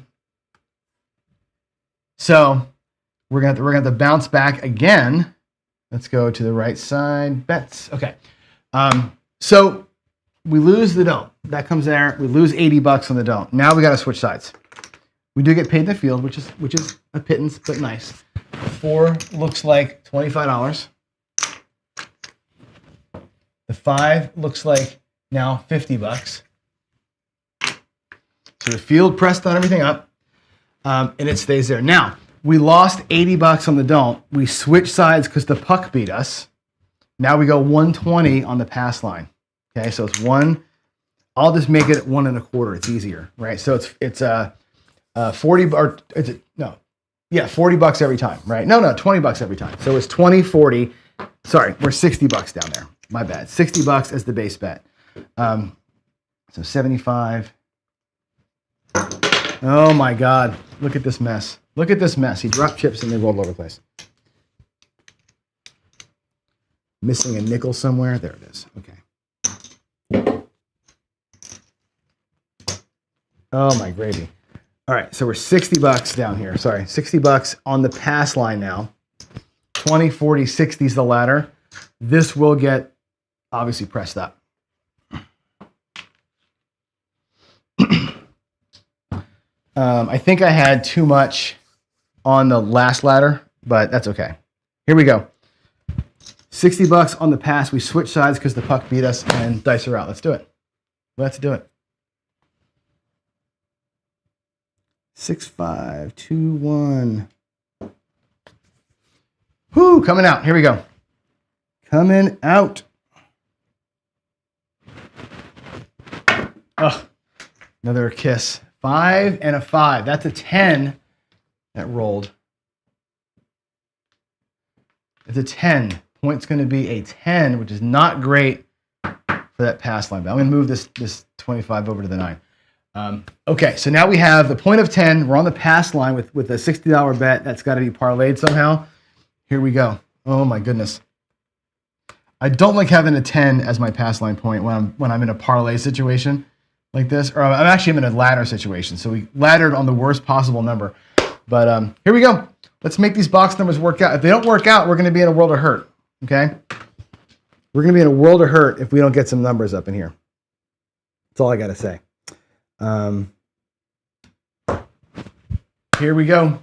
So we're gonna have to bounce back again. Let's go to the right side. Bets. Okay. So we lose the don't. That comes there. We lose $80 on the don't. Now we got to switch sides. We do get paid in the field, which is a pittance, but nice. 4 looks like $25. The 5 looks like now $50. So the field pressed on everything up, and it stays there. Now we lost $80 on the don't. We switched sides because the puck beat us. Now we go 120 on the pass line. Okay, so it's 1. I'll just make it 1 1/4. It's easier, right? So it's 40 or is it no? Yeah, $40 every time, right? No, $20 every time. So it's 20, 40. Sorry, we're $60 down there. My bad. $60 as the base bet. So 75. Oh my God! Look at this mess. Look at this mess. He dropped chips and they rolled all over the place. Missing a nickel somewhere. There it is. Okay. Oh my gravy. All right, so we're $60 down here. Sorry, $60 on the pass line now. 20, 40, 60 is the ladder. This will get obviously pressed up. I think I had too much on the last ladder, but that's okay. Here we go. $60 on the pass. We switch sides because the puck beat us and dice are out. Let's do it. Let's do it. 6, 5, 2, 1. Whoo, coming out. Here we go. Coming out. Oh, another kiss. 5 and a 5. That's a 10 that rolled. It's a 10. Point's going to be a 10, which is not great for that pass line. But I'm going to move this 25 over to the 9. Okay, so now we have the point of 10. We're on the pass line with a $60 bet. That's got to be parlayed somehow. Here we go. Oh my goodness. I don't like having a 10 as my pass line point when I'm in a parlay situation like this, or I'm actually in a ladder situation. So we laddered on the worst possible number. But here we go. Let's make these box numbers work out. If they don't work out, we're going to be in a world of hurt. Okay? We're going to be in a world of hurt if we don't get some numbers up in here. That's all I got to say. Here we go.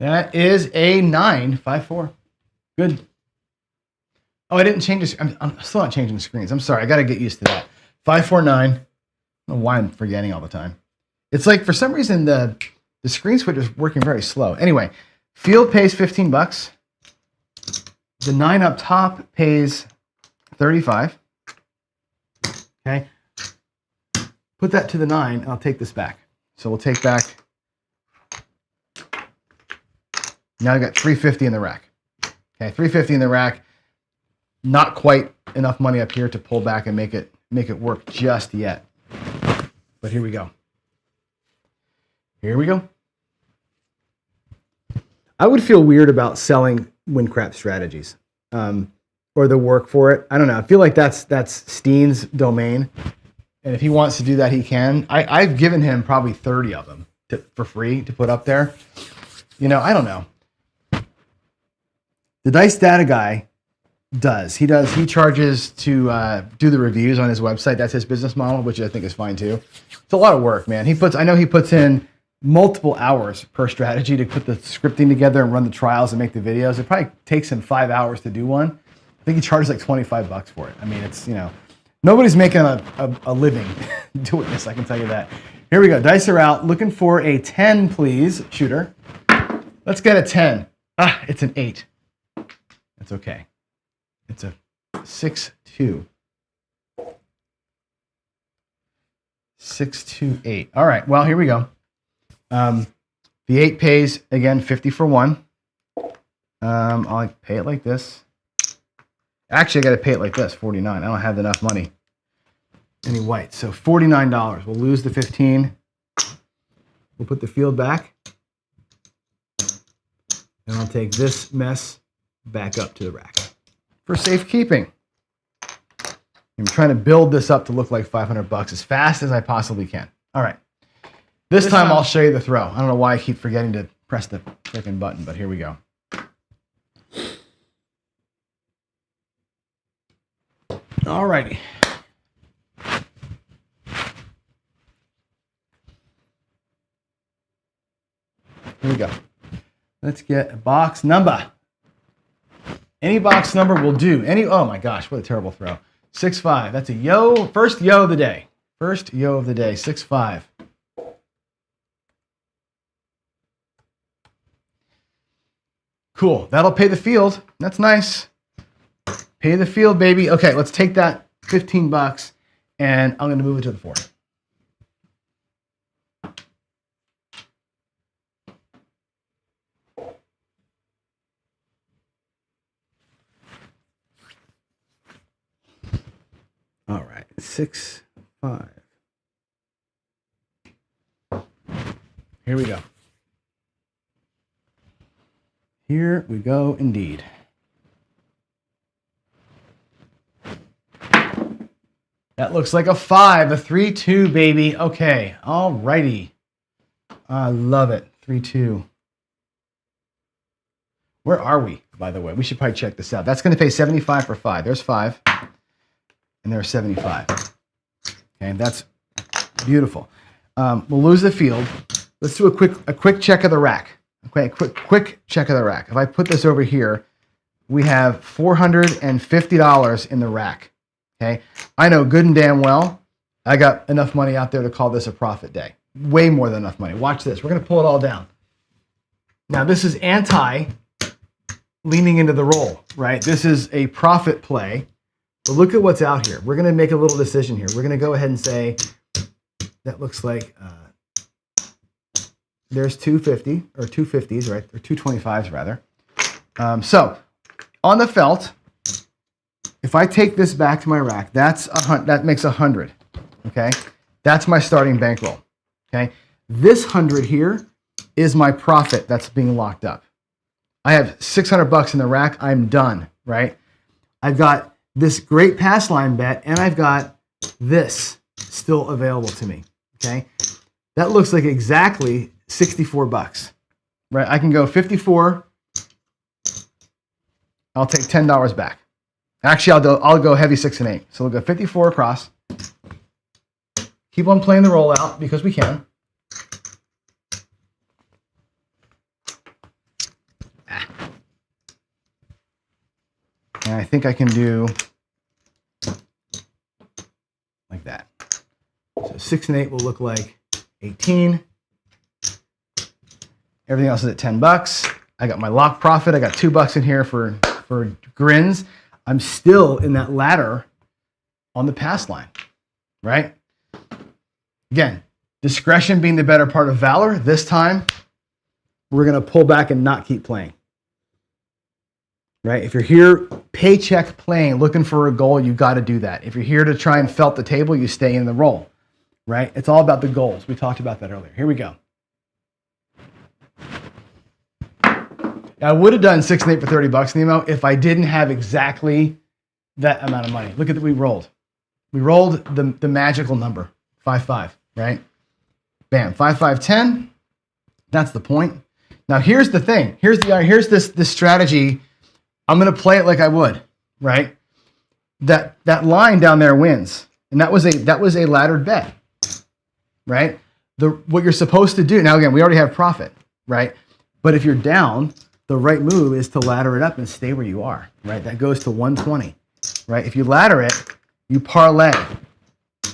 That is a 9, 5, 4. Good. Oh, I didn't change this. I'm still not changing the screens. I'm sorry. I got to get used to that. 5, 4, 9. I don't know why I'm forgetting all the time. It's like for some reason the screen switch is working very slow. Anyway, field pays $15. The 9 up top pays 35. Okay. Put that to the 9, and I'll take this back. So we'll take back. Now I got $350 in the rack. Okay, $350 in the rack. Not quite enough money up here to pull back and make it work just yet. But here we go. Here we go. I would feel weird about selling win crap strategies or the work for it. I don't know. I feel like that's Steen's domain. And if he wants to do that, he can. I've given him probably 30 of them for free to put up there. You know, I don't know. The Dice Data guy does. He charges to do the reviews on his website. That's his business model, which I think is fine too. It's a lot of work, man. I know he puts in multiple hours per strategy to put the scripting together and run the trials and make the videos. It probably takes him 5 hours to do one. I think he charges like $25 for it. I mean, it's, you know, nobody's making a living doing this, I can tell you that. Here we go. Dice are out. Looking for a 10, please, shooter. Let's get a 10. Ah, it's an 8. That's okay. It's a 6-2. 6-2-8. All right. Well, here we go. The 8 pays, again, 50 for 1. I'll pay it like this. Actually, I got to pay it like this, 49. I don't have enough money. Any white. So $49. We'll lose the 15. We'll put the field back. And I'll take this mess back up to the rack for safekeeping. I'm trying to build this up to look like $500 as fast as I possibly can. All right. This time I'll show you the throw. I don't know why I keep forgetting to press the freaking button, but here we go. All righty. Here we go. Let's get a box number. Any box number will do. Oh my gosh, what a terrible throw. 6-5. That's a yo. First yo of the day. First yo of the day. 6-5. Cool. That'll pay the field. That's nice. Pay the field, baby. Okay, let's take that $15 and I'm going to move it to the 4. All right, 6-5. Here we go. Here we go indeed. That looks like a 5, a 3-2, baby. Okay, all righty. I love it. 3-2. Where are we, by the way? We should probably check this out. That's going to pay 75 for 5. There's 5. And there's 75. Okay, that's beautiful. We'll lose the field. Let's do a quick check of the rack. Okay, a quick check of the rack. If I put this over here, we have $450 in the rack. Okay, I know good and damn well I got enough money out there to call this a profit day. Way more than enough money. Watch this. We're going to pull it all down. Now, this is leaning into the roll, right? This is a profit play. But look at what's out here. We're going to make a little decision here. We're going to go ahead and say that looks like there's 250 or 250s, right? Or 225s rather. So on the felt, if I take this back to my rack, that makes 100. Okay, that's my starting bankroll. Okay, this 100 here is my profit that's being locked up. I have $600 in the rack. I'm done. Right? I've got this great pass line bet, and I've got this still available to me. Okay, that looks like exactly $64. Right? I can go 54. I'll take $10 back. Actually, I'll go heavy 6 and 8. So we'll go 54 across. Keep on playing the rollout because we can. And I think I can do like that. So 6 and 8 will look like 18. Everything else is at $10. I got my lock profit. I got $2 in here for grins. I'm still in that ladder on the pass line, right? Again, discretion being the better part of valor. This time, we're going to pull back and not keep playing, right? If you're here paycheck playing, looking for a goal, you got to do that. If you're here to try and felt the table, you stay in the roll, right? It's all about the goals. We talked about that earlier. Here we go. I would have done 6 and 8 for $30 Nemo if I didn't have exactly that amount of money. Look at that we rolled. We rolled the magical number, 5-5, right? Bam, 5-5-10. That's the point. Now here's the thing. Here's this strategy. I'm gonna play it like I would, right? That line down there wins, and that was a laddered bet, right? What you're supposed to do now. Again, we already have profit, right? But if you're down, the right move is to ladder it up and stay where you are, right? That goes to 120, right? If you ladder it, you parlay,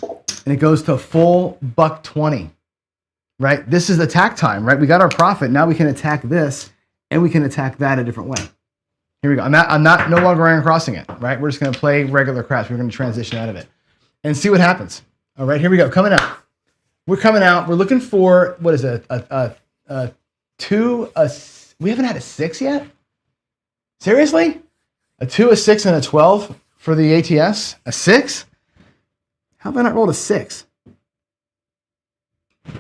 and it goes to a full $120, right? This is attack time, right? We got our profit. Now we can attack this and we can attack that a different way. Here we go. I'm not no longer iron crossing it, right? We're just going to play regular craps. We're going to transition out of it and see what happens. All right, here we go. Coming out. We're coming out. We're looking for, what is it? We haven't had a 6 yet? Seriously? A 2, a 6, and a 12 for the ATS? A 6? How about I not rolled a 6? All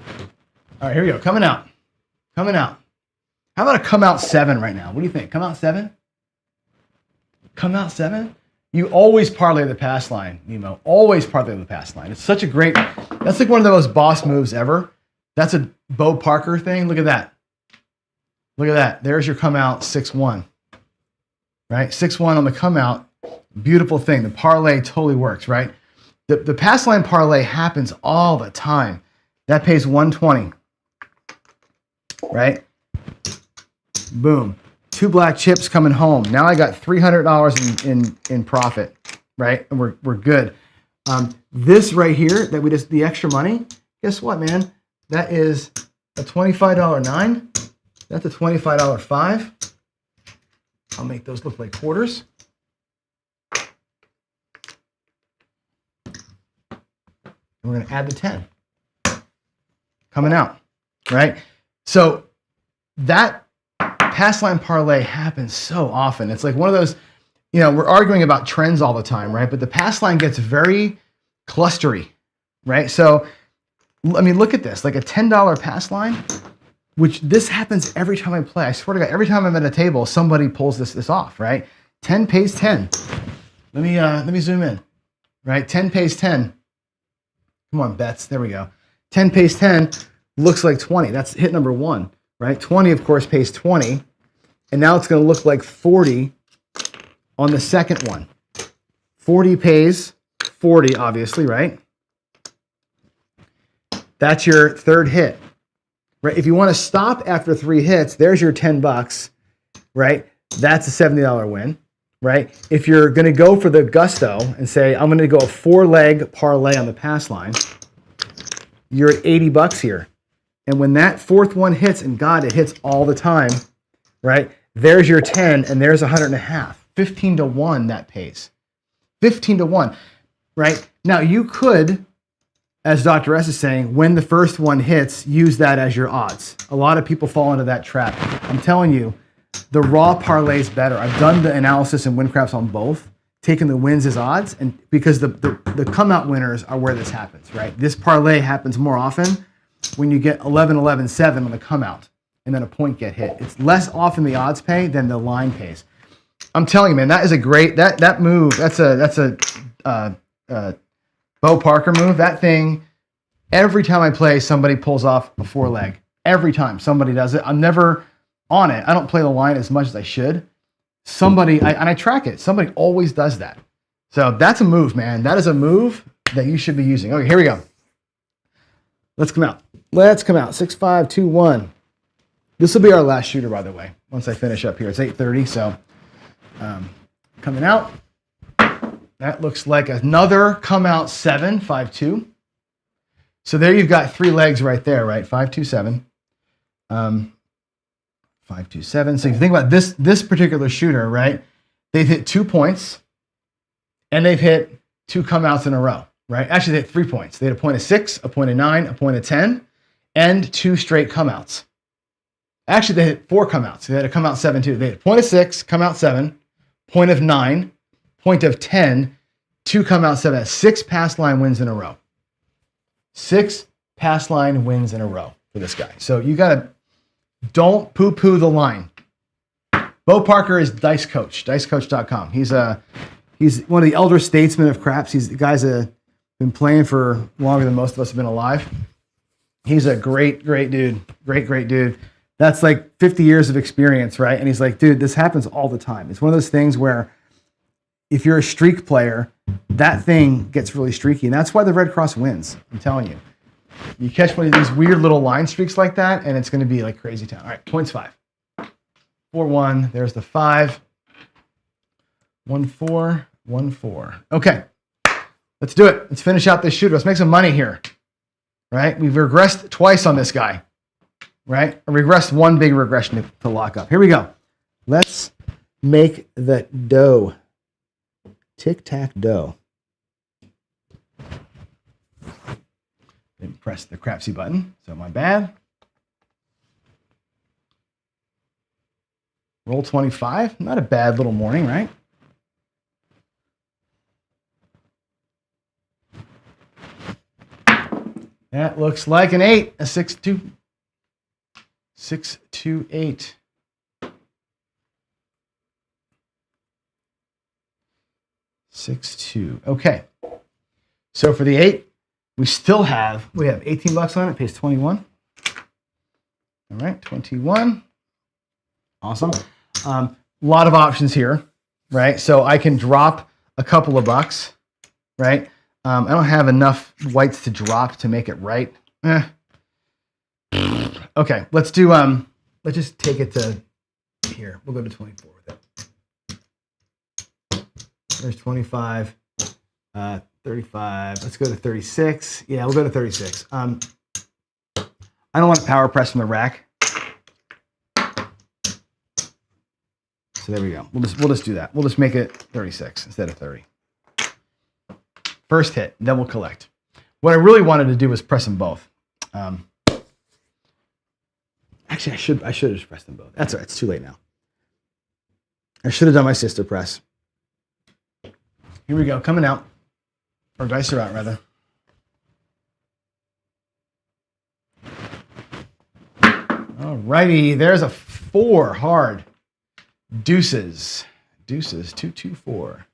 right, here we go. Coming out. Coming out. How about a come out 7 right now? What do you think? Come out 7? Come out 7? You always parlay the pass line, Nemo. Always parlay the pass line. It's such a great, that's like one of the most boss moves ever. That's a Bo Parker thing. Look at that. Look at that. There's your come out 6-1. Right? 6-1 on the come out. Beautiful thing. The parlay totally works, right? The pass line parlay happens all the time. That pays 120. Right? Boom. 2 black chips coming home. Now I got $300 in profit, right? And we're good. This right here that we just, the extra money, guess what, man? That is a $25 9. That's a $25 5. I'll make those look like quarters. And we're going to add the 10. Coming out, right? So that pass line parlay happens so often. It's like one of those, we're arguing about trends all the time, right? But the pass line gets very clustery, right? So, I mean, look at this, like a $10 pass line, which this happens every time I play. I swear to God, every time I'm at a table, somebody pulls this off, right? 10 pays 10. Let me zoom in, right? 10 pays 10. Come on, bets. There we go. 10 pays 10 looks like 20. That's hit number 1. Right? 20, of course, pays 20. And now it's going to look like 40 on the second one. 40 pays 40, obviously, right? That's your third hit. Right? If you want to stop after 3 hits, there's your $10, right? That's a $70 win, right? If you're going to go for the gusto and say, I'm going to go a 4-leg parlay on the pass line, you're at $80 here. And when that 4th one hits, and God, it hits all the time, right? There's your 10, and there's 100.5. 15 to 1 that pays. 15 to 1, right? Now you could, as Dr. S is saying, when the first one hits, use that as your odds. A lot of people fall into that trap. I'm telling you, the raw parlay is better. I've done the analysis and win craps on both, taking the wins as odds, and because the come out winners are where this happens, right? This parlay happens more often when you get 11-11-7 on the come out and then a point get hit. It's less often the odds pay than the line pays. I'm telling you, man, that is a great, that move, that's a Bo Parker move. That thing, every time I play, somebody pulls off a 4-leg. Every time somebody does it. I'm never on it. I don't play the line as much as I should. Somebody, and I track it. Somebody always does that. So that's a move, man. That is a move that you should be using. Okay, here we go. Let's come out. Let's come out. 6, 5, 2, 1. This will be our last shooter, by the way, once I finish up here. It's 8:30, so coming out. That looks like another come out 7, 5, 2. So there you've got 3 legs right there, right? 5, 2, 7. 5, 2, 7. So if you think about this particular shooter, right? They've hit 2 points, and they've hit 2 come outs in a row, right? Actually, they hit 3 points. They had a point of 6, a point of 9, a point of 10, and 2 straight come outs. Actually, they hit 4 come outs. They had a come out 7 too. They had a point of 6, come out 7, point of 9, point of 10, 2 come out 7. 6 pass line wins in a row. 6 pass line wins in a row for this guy. So you gotta, don't poo-poo the line. Bo Parker is dice coach, dicecoach.com. He's one of the elder statesmen of craps. He's the guy's been playing for longer than most of us have been alive. He's a great dude. Great dude. That's like 50 years of experience, right? And he's like, dude, this happens all the time. It's one of those things where if you're a streak player, that thing gets really streaky. And that's why the Red Cross wins. I'm telling you. You catch one of these weird little line streaks like that, and it's going to be like crazy town. All right, points 5. 4-1. There's the 5. 1-4. 1-4. Okay. Let's do it. Let's finish out this shooter. Let's make some money here. right? We've regressed twice on this guy, right? I regressed one big regression to lock up. Here we go. Let's make the dough. Tic-tac-dough. Didn't press the crapsy button, so my bad. Roll 25. Not a bad little morning, right? That looks like an 8, a 6-2. 6-2-8. 6-2. Okay. So for the 8, we have 18 bucks on it. It pays 21. All right, 21. Awesome. A lot of options here, right? So I can drop a couple of bucks, right? I don't have enough whites to drop to make it right. Okay, let's do, let's just take it to here. We'll go to 24 with it. There's 25, 35. Let's go to 36. Yeah, we'll go to 36. I don't want to power press from the rack. So there we go. We'll just do that. We'll just make it 36 instead of 30. First hit, then we'll collect. What I really wanted to do was press them both. Actually, I should have just pressed them both. That's all right. It's too late now. I should have done my sister press. Here we go. Coming out. Or dice are out, rather. All righty. There's a 4 hard. Deuces. Deuces. 2-2-4.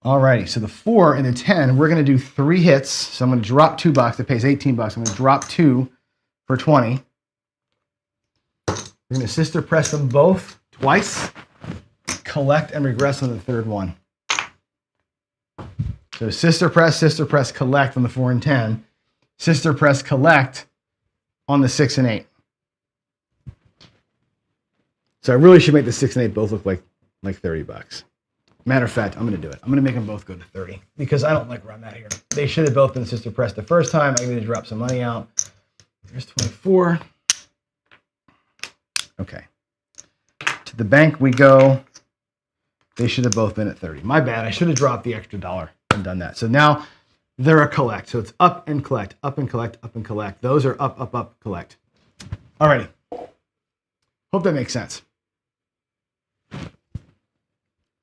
All righty. So the 4 and the 10, we're going to do 3 hits. So I'm going to drop $2. It pays 18 bucks. I'm going to drop 2 for 20. We're going to sister press them both twice. Collect and regress on the third one. So sister press, collect on the 4 and 10. Sister press, collect on the 6 and 8. So I really should make the 6 and 8 both look like 30 bucks. Matter of fact, I'm going to do it. I'm going to make them both go to 30 because I don't like where I'm at here. They should have both been sister pressed the first time. I'm going to drop some money out. There's 24. Okay. To the bank we go. They should have both been at 30. My bad. I should have dropped the extra $1 and done that. So now they're a collect. So it's up and collect, up and collect, up and collect. Those are up, up, up, collect. All righty. Hope that makes sense.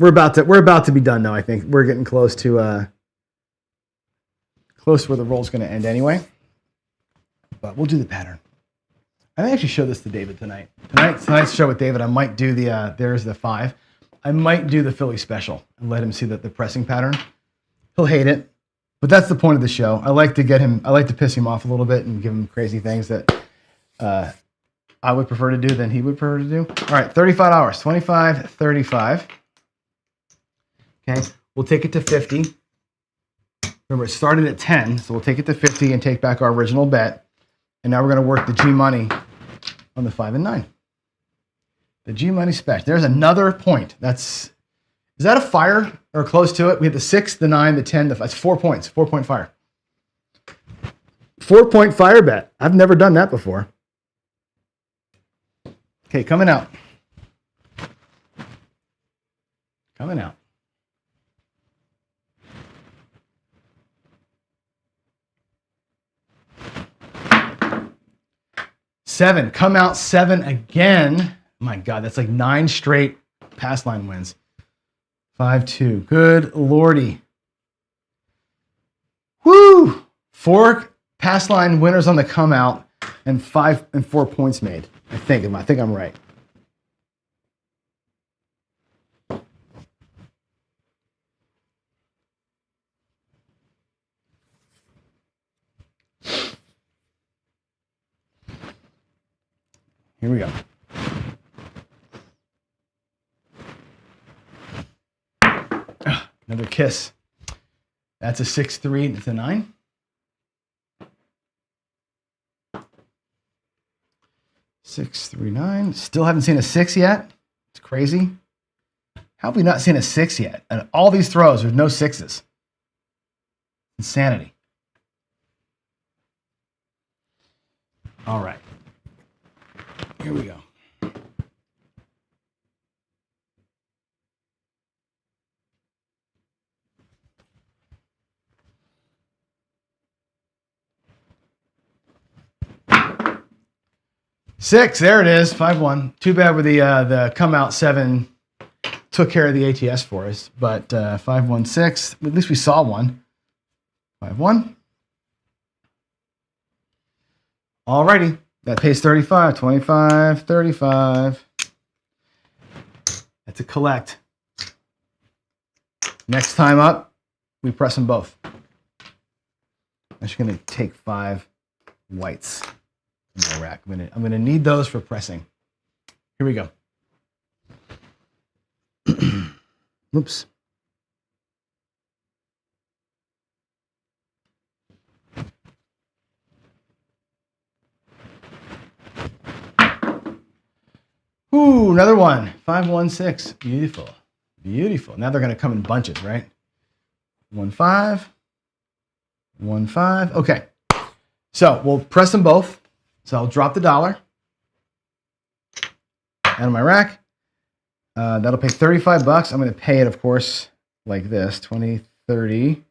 We're about to be done now. I think we're getting close to where the roll's going to end anyway. But we'll do the pattern. I may actually show this to David tonight. Tonight's show with David, I might do the there's the 5. I might do the Philly special and let him see the pressing pattern. He'll hate it, but that's the point of the show. I like to piss him off a little bit and give him crazy things that I would prefer to do than he would prefer to do. All right, $35, 25, 35. Okay, we'll take it to 50. Remember, it started at 10, so we'll take it to 50 and take back our original bet. And now we're going to work the G money on the 5 and 9. The G money special. There's another point. Is that a fire or close to it? We have the 6, the 9, the 10, the 5. That's 4 points. 4-point fire. 4-point fire bet. I've never done that before. Okay, coming out. Coming out. 7. Come out 7 again. My God, that's like 9 straight pass line wins. 5-2. Good Lordy. Woo! 4 pass line winners on the come out and 4 points made. I think I'm right. Here we go. Another kiss. That's a 6-3. It's a 9. Six, 3, 9. Still haven't seen a 6 yet. It's crazy. How have we not seen a 6 yet? And all these throws, there's no 6s. Insanity. All right. Here we go. Six, there it is, 5-1. Too bad with the come out 7 took care of the ATS for us, but 5-1-6. At least we saw one. 5-1. Alrighty, that pays 35, 25, 35. That's a collect. Next time up, we press them both. I'm just gonna take 5 whites in my rack. I'm gonna need those for pressing. Here we go. Oops. Ooh, another one. 5-1-6. Beautiful. Beautiful. Now they're going to come in bunches, right? 1-5. 1-5. Okay. So we'll press them both. So I'll drop the dollar out of my rack. That'll pay 35 bucks. I'm going to pay it, of course, like this. 20, 30.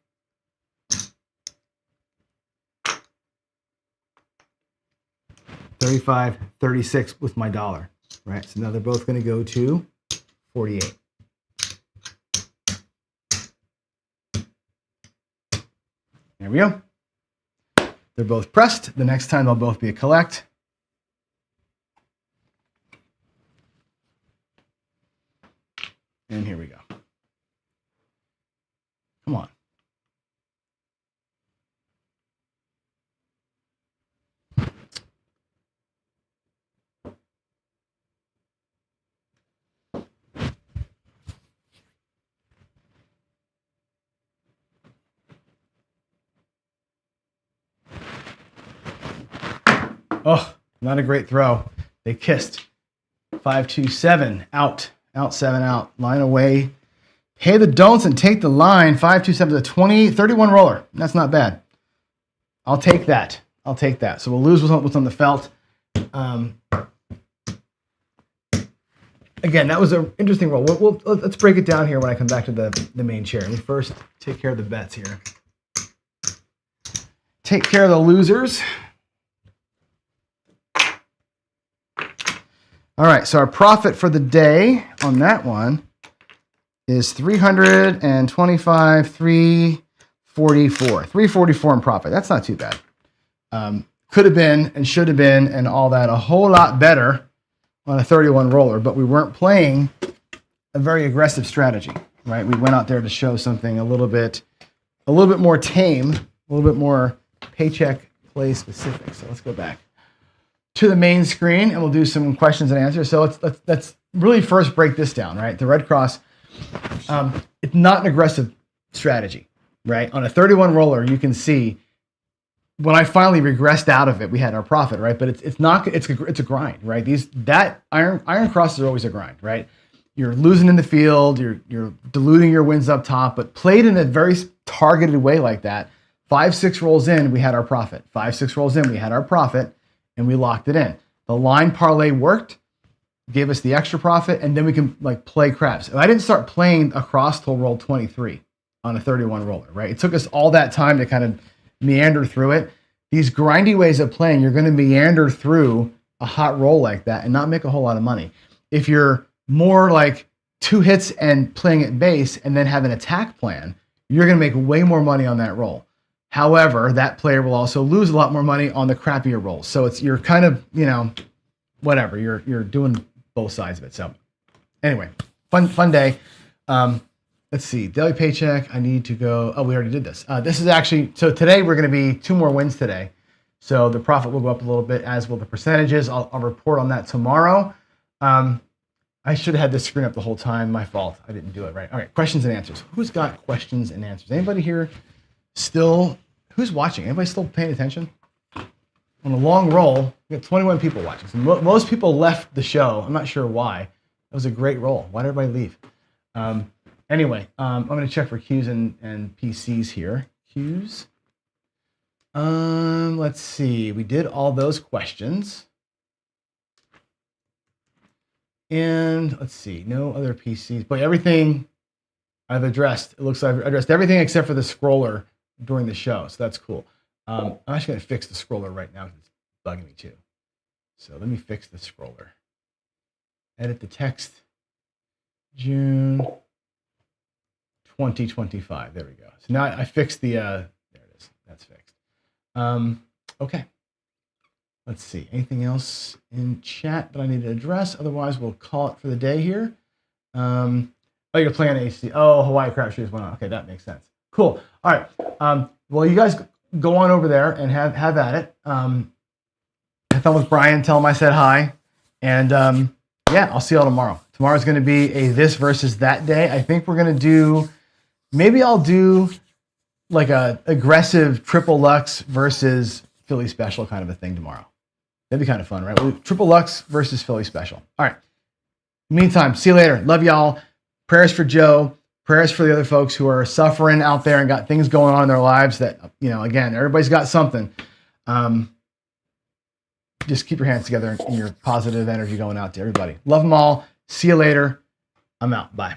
$35, $36 with my dollar. Right, so now they're both going to go to 48. There we go. They're both pressed. The next time they'll both be a collect. And here we go. Come on. Oh, not a great throw. They kissed. 5-2-7 out. Out 7 out. Line away. Pay the don'ts and take the line. 5-2-7 to 20, 31 roller. That's not bad. I'll take that. I'll take that. So we'll lose what's on the felt. Again, that was an interesting roll. Let's break it down here when I come back to the main chair. Let me first take care of the bets here. Take care of the losers. All right, so our profit for the day on that one is 325, 344. 344 in profit. That's not too bad. Could have been and should have been and all that a whole lot better on a 31 roller, but we weren't playing a very aggressive strategy, right? We went out there to show something a little bit more tame, a little bit more paycheck play specific. So let's go back to the main screen and we'll do some questions and answers. So let's really first break this down, right? The Red Cross, it's not an aggressive strategy, right? On a 31 roller, you can see when I finally regressed out of it, we had our profit, right? But it's a grind, right? That iron crosses are always a grind, right? You're losing in the field, you're diluting your wins up top, but played in a very targeted way like that. 5-6 rolls in, we had our profit. 5-6 rolls in, we had our profit. And we locked it in. The line parlay worked, gave us the extra profit, and then we can like play craps. And I didn't start playing across till roll 23 on a 31 roller, right? It took us all that time to kind of meander through it. These grindy ways of playing, you're going to meander through a hot roll like that and not make a whole lot of money. If you're more like 2 hits and playing at base and then have an attack plan, you're going to make way more money on that roll. However, that player will also lose a lot more money on the crappier rolls. So you're kind of, whatever. You're doing both sides of it. So anyway, fun day. Let's see. Daily Paycheck. I need to go. Oh, we already did this. This is actually, so today we're going to be 2 more wins today. So the profit will go up a little bit, as will the percentages. I'll report on that tomorrow. I should have had this screen up the whole time. My fault. I didn't do it right. All right. Questions and answers. Who's got questions and answers? Anybody here? Still, who's watching? Anybody still paying attention? On a long roll, we got 21 people watching. So most people left the show. I'm not sure why. That was a great roll. Why did everybody leave? Anyway, I'm going to check for Qs and PCs here. Q's. Let's see. We did all those questions. And let's see. No other PCs. But everything I've addressed. It looks like I've addressed everything except for the scroller during the show. So that's cool. I'm actually going to fix the scroller right now because it's bugging me too. So let me fix the scroller. Edit the text. June 2025. There we go. So now I fixed the, there it is. That's fixed. Okay. Let's see. Anything else in chat that I need to address? Otherwise, we'll call it for the day here. Oh, you're playing AC. Oh, Hawaii Crap Shoes went on. Okay, that makes sense. Cool. All right. Well, you guys go on over there and have at it. Have fun with Brian. Tell him I said hi. And yeah, I'll see y'all tomorrow. Tomorrow's going to be a this versus that day. I think we're going to do, maybe I'll do like a aggressive triple Lux versus Philly special kind of a thing tomorrow. That'd be kind of fun, right? Triple Lux versus Philly special. All right. Meantime, see you later. Love y'all. Prayers for Joe. Prayers for the other folks who are suffering out there and got things going on in their lives that, you know, again, everybody's got something. Just keep your hands together and your positive energy going out to everybody. Love them all. See you later. I'm out. Bye.